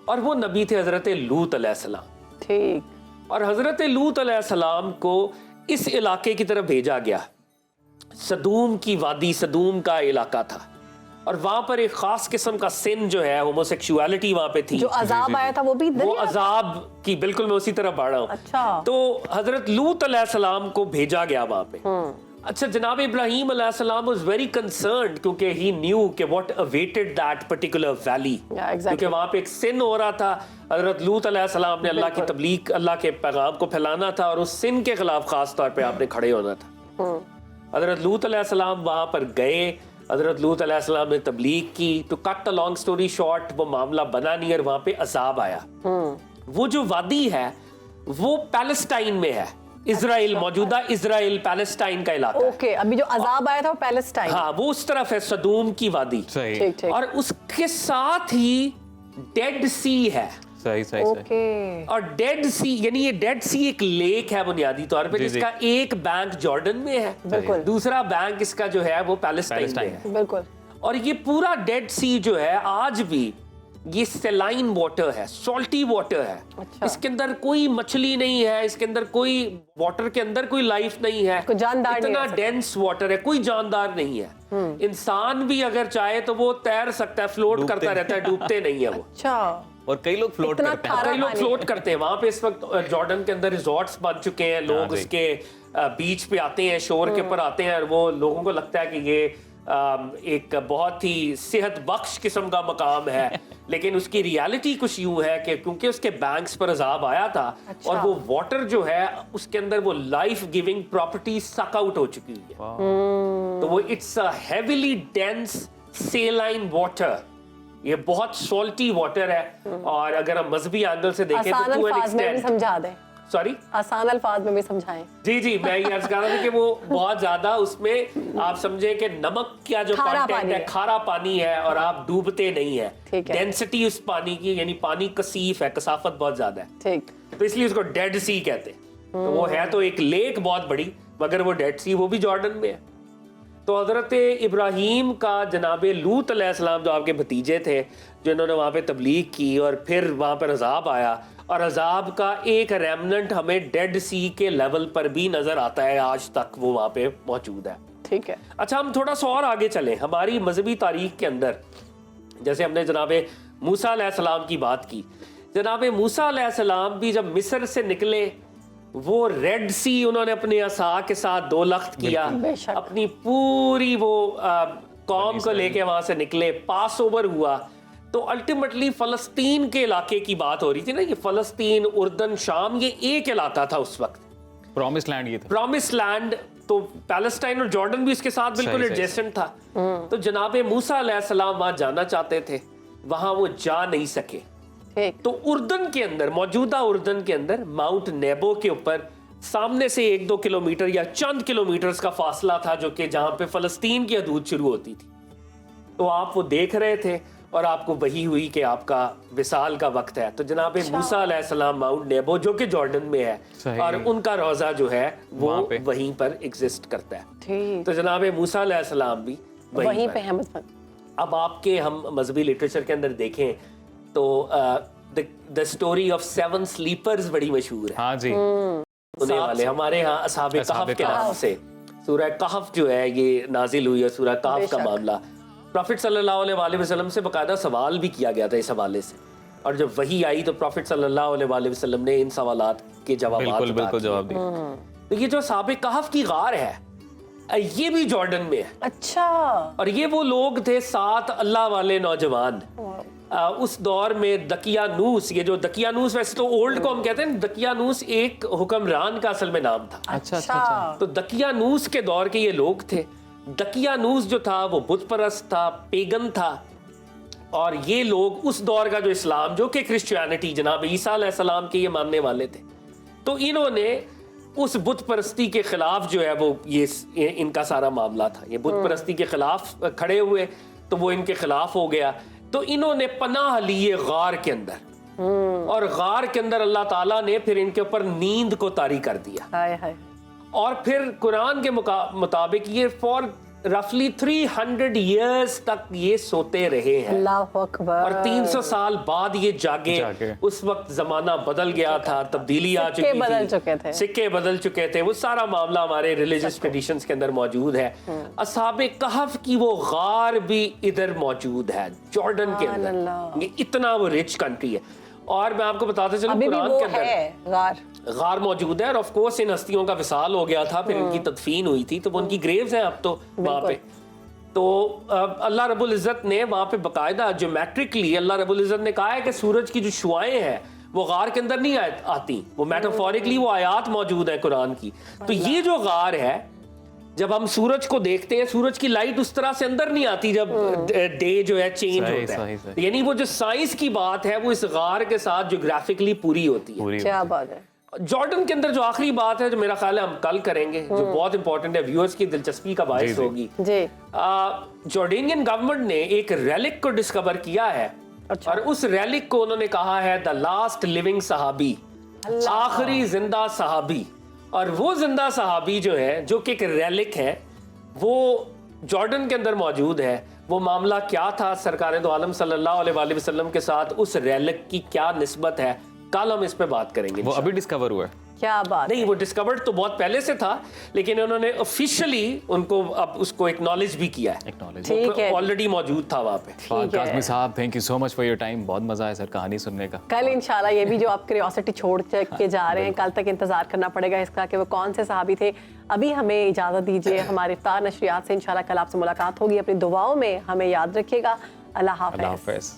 اور وہ نبی تھے حضرت لوط علیہ السلام. ٹھیک. اور حضرت لوط علیہ السلام کو اس علاقے کی طرف بھیجا گیا. سدوم کی وادی, سدوم کا علاقہ تھا, اور وہاں پر ایک خاص قسم کا سن جو ہے, ہوموسیکشوالٹی وہاں پہ تھی. جو عذاب آیا تھا وہ بھی وہ عذاب کی, بالکل میں اسی طرح پڑھ رہا ہوں. اچھا. تو حضرت لوط علیہ السلام کو بھیجا گیا وہاں پہ. اچھا, جناب ابراہیم علیہ السلام was very concerned کیونکہ he knew کہ what awaited that particular valley, کیونکہ وہاں پہ ایک سن ہو رہا تھا. حضرت لوط علیہ السلام نے اللہ کی تبلیغ, اللہ کے پیغام کو پھیلانا تھا, اور اس سن کے خلاف خاص طور پہ آپ نے کھڑے ہونا تھا. حضرت لوط علیہ السلام وہاں پر گئے, حضرت لوط علیہ السلام نے تبلیغ کی. تو کٹ لانگ سٹوری شارٹ, وہ معاملہ بنا نہیں اور وہاں پہ عذاب آیا. وہ جو وادی ہے وہ پیلسٹائن میں ہے, اسرائیل, موجودہ اسرائیل پیلسٹائن کا علاقہ. اوکے, ابھی جو عذاب آیا تھا وہ پیلسٹائن, ہاں وہ اس طرف ہے, سدوم کی وادی. اور اس کے ساتھ ہی ڈیڈ سی ہے. اور ڈیڈ سی یعنی یہ ڈیڈ سی ایک لیک ہے بنیادی طور پہ, جس کا ایک بینک جارڈن میں ہے, دوسرا بینک اس کا جو ہے وہ پیلسٹائن میں ہے. بالکل. اور یہ پورا ڈیڈ سی جو ہے آج بھی یہ سیلائن واٹر ہے, سالٹی واٹر ہے. اس کے اندر کوئی مچھلی نہیں ہے, اس کے اندر کوئی واٹر کے اندر کوئی لائف نہیں ہے, اتنا ڈینس واٹر ہے, کوئی جاندار نہیں ہے. انسان بھی اگر چاہے تو وہ تیر سکتا ہے, فلوٹ کرتا رہتا ہے, ڈوبتے نہیں ہے وہ. اچھا. اور کئی لوگ فلوٹ کرتے ہیں, کئی لوگ فلوٹ کرتے ہیں. وہاں پہ اس وقت جارڈن کے اندر ریزورٹس بن چکے ہیں, لوگ اس کے بیچ پہ آتے ہیں, شور کے اوپر آتے ہیں, اور وہ لوگوں کو لگتا ہے کہ یہ ایک بہت ہی صحت بخش قسم کا مقام ہے. لیکن اس کی ریالٹی کچھ یوں ہے کہ کیونکہ اس کے بینکس پر عذاب آیا تھا, اور وہ واٹر جو ہے اس کے اندر وہ life giving property suck out ہو چکی ہوئی ہے. تو وہ it's a heavily dense saline water, یہ بہت سالٹی واٹر ہے. اور اگر ہم مذہبی اینگل سے دیکھیں تو ٹو این ایکسٹینٹ, سمجھا دیں, سوری آسان الفاظ میں بھی سمجھائیں. جی میں یہ عرض کر رہا تھا کہ وہ بہت زیادہ اس میں آپ سمجھے کہ نمک کا جو کانٹینٹ ہے, کھارا پانی ہے, اور آپ ڈوبتے نہیں ہیں. ڈینسٹی اس پانی کی, یعنی پانی کثیف ہے, کثافت بہت زیادہ ہے. ٹھیک. تو اس لیے اس کو ڈیڈ سی کہتے ہیں. تو وہ ہے تو ایک لیک بہت بڑی, مگر وہ ڈیڈ سی وہ بھی جارڈن میں ہے. تو حضرت ابراہیم کا جناب لوط علیہ السلام جو آپ کے بھتیجے تھے, جنہوں نے وہاں پہ تبلیغ کی, اور پھر وہاں پر عذاب آیا, اور عذاب کا ایک ریمننٹ ہمیں ڈیڈ سی کے لیول پر بھی نظر آتا ہے, آج تک وہ وہاں پہ موجود ہے. ٹھیک ہے. اچھا, ہم تھوڑا سا اور آگے چلیں. ہماری مذہبی تاریخ کے اندر جیسے ہم نے جناب موسیٰ علیہ السلام کی بات کی, جناب موسیٰ علیہ السلام بھی جب مصر سے نکلے, وہ ریڈ سی انہوں نے اپنے عصا کے ساتھ 2 لخت کیا, اپنی پوری وہ قوم کو لے کے وہاں سے نکلے, پاس اوور ہوا. تو الٹیمیٹلی فلسطین کے علاقے کی بات ہو رہی تھی نا, یہ فلسطین, اردن, شام, یہ ایک علاقہ تھا اس وقت, پرومس لینڈ. یہ تھا پرومس لینڈ. تو پیلسٹائن اور جارڈن بھی اس کے ساتھ بالکل ایڈجسٹنٹ تھا. تو جناب موسیٰ علیہ السلام وہاں جانا چاہتے تھے, وہاں وہ جا نہیں سکے. تو اردن کے اندر, موجودہ اردن کے اندر ماؤنٹ نیبو کے اوپر سامنے سے 1-2 کلومیٹر یا چند کلومیٹرز کا فاصلہ تھا, جو کہ جہاں پہ فلسطین کی حدود شروع ہوتی تھی. تو آپ وہ دیکھ رہے تھے, اور آپ کو وحی ہوئی کہ آپ کا وصال کا وقت ہے. تو جناب موسیٰ علیہ السلام ماؤنٹ نیبو جو کہ جارڈن میں ہے, اور ان کا روضہ جو ہے وہ وہیں پر ایگزسٹ کرتا ہے. تو جناب موسیٰ علیہ السلام بھی وہیں پہ ہیں. اب آپ کے ہم مذہبی لٹریچر کے اندر دیکھیں تو the story of 7 sleepers بڑی مشہور ہے. ہاں جی, سونے والے ہمارے ہاں اصحاب کہف کے نام سے سورہ کہف جو ہے یہ نازل ہوئی ہے, سورہ کہف کا معاملہ. پروفٹ صلی اللہ علیہ وسلم سے باقاعدہ سوال بھی کیا گیا تھا اس حوالے سے, اور جب وحی آئی تو پروفٹ صلی اللہ علیہ وسلم نے ان سوالات کے جوابات بالکل جواب دیا. تو یہ جو اصحاب کہف کی غار ہے یہ بھی جارڈن میں ہے. اچھا. اور یہ وہ لوگ تھے 7 اللہ والے نوجوان اس دور میں. دقیانوس, یہ جو دقیانوس ویسے تو اولڈ کو ہم کہتے ہیں, دقیانوس ایک حکمران کا اصل میں نام تھا. اچھا. تو دقیانوس کے دور کے یہ لوگ تھے. دقیانوس جو تھا وہ بت پرست تھا, پیگن تھا, اور یہ لوگ اس دور کا جو اسلام جو کہ کرسچینٹی جناب عیسیٰ علیہ السلام کے یہ ماننے والے تھے, تو انہوں نے اس بت پرستی کے خلاف جو ہے وہ یہ ان کا سارا معاملہ تھا, یہ بت پرستی کے خلاف کھڑے ہوئے تو وہ ان کے خلاف ہو گیا. تو انہوں نے پناہ لیے غار کے اندر, اور غار کے اندر اللہ تعالیٰ نے پھر ان کے اوپر نیند کو طاری کر دیا. اور پھر قرآن کے مطابق یہ فور رفلی 300 ایئرز تک یہ سوتے رہے ہیں. اللہ اکبر. اور 300 سال بعد یہ جاگے. اس وقت زمانہ بدل گیا تھا, تبدیلی آ چکی تھی, سکے بدل چکے تھے. وہ سارا معاملہ ہمارے ریلیجس ٹریڈیشنز کے اندر موجود ہے. اصحاب کہف کی وہ غار بھی ادھر موجود ہے جارڈن کے اندر. یہ اتنا وہ رچ کنٹری ہے. اور میں آپ کو بتاتے چلوں قرآن کے اندر غار موجود ہے, اور آف کورس ان ہستیوں کا وصال ہو گیا تھا, پھر ان کی تدفین ہوئی تھی, تو وہ ان کی گریوز ہیں اب تو وہاں پہ. تو اللہ رب العزت نے وہاں پہ باقاعدہ جیومیٹرکلی اللہ رب العزت نے کہا ہے کہ سورج کی جو شعائیں ہیں وہ غار کے اندر نہیں آتی, وہ میٹافورکلی وہ آیات موجود ہیں قرآن کی. تو یہ جو غار ہے, جب ہم سورج کو دیکھتے ہیں سورج کی لائٹ اس طرح سے اندر نہیں آتی جب ڈے جو ہے چینج ہوتا ہے. یعنی وہ جو سائنس کی بات ہے وہ اس غار کے ساتھ جیوگرافکلی پوری ہوتی ہے. کیا بات ہے. جارڈن کے اندر جو آخری بات ہے جو میرا خیال ہے ہم کل کریں گے, جو بہت امپورٹنٹ ہے, ویورز کی دلچسپی کا باعث ہوگی. جارڈینین گورنمنٹ نے ایک ریلک کو ڈسکور کیا ہے, اور اس ریلک کو انہوں نے کہا ہے دا لاسٹ لیونگ صحابی, آخری زندہ صحابی. اور وہ زندہ صحابی جو ہے, جو کہ ایک ریلک ہے, وہ جارڈن کے اندر موجود ہے. وہ معاملہ کیا تھا سرکار دو عالم صلی اللہ علیہ وسلم کے ساتھ, اس ریلک کی کیا نسبت ہے, کل ہم اس پہ بات کریں گے. وہ ابھی ڈسکور ہوا ہے؟ کیا بات نہیں, وہ ڈسکورڈ تو بہت پہلے سے تھا, لیکن انہوں نے آفیشلی ان کو اب اس کو ایکنالج بھی کیا ہے, آلریڈی موجود تھا وہاں پہ. کاظمی صاحب thank you so much for your time, بہت مزہ آیا سر کہانی سننے کا. کل انشاءاللہ یہ بھی جو آپ کیوریوسٹی چھوڑ کے جا رہے ہیں, کل تک انتظار کرنا پڑے گا اس کا کہ وہ کون سے صحابی تھے. ابھی ہمیں اجازت دیجیے, ہمارے افطار نشریات سے انشاءاللہ کل آپ سے ملاقات ہوگی. اپنی دعاؤں میں ہمیں یاد رکھیے گا. اللہ حافظ.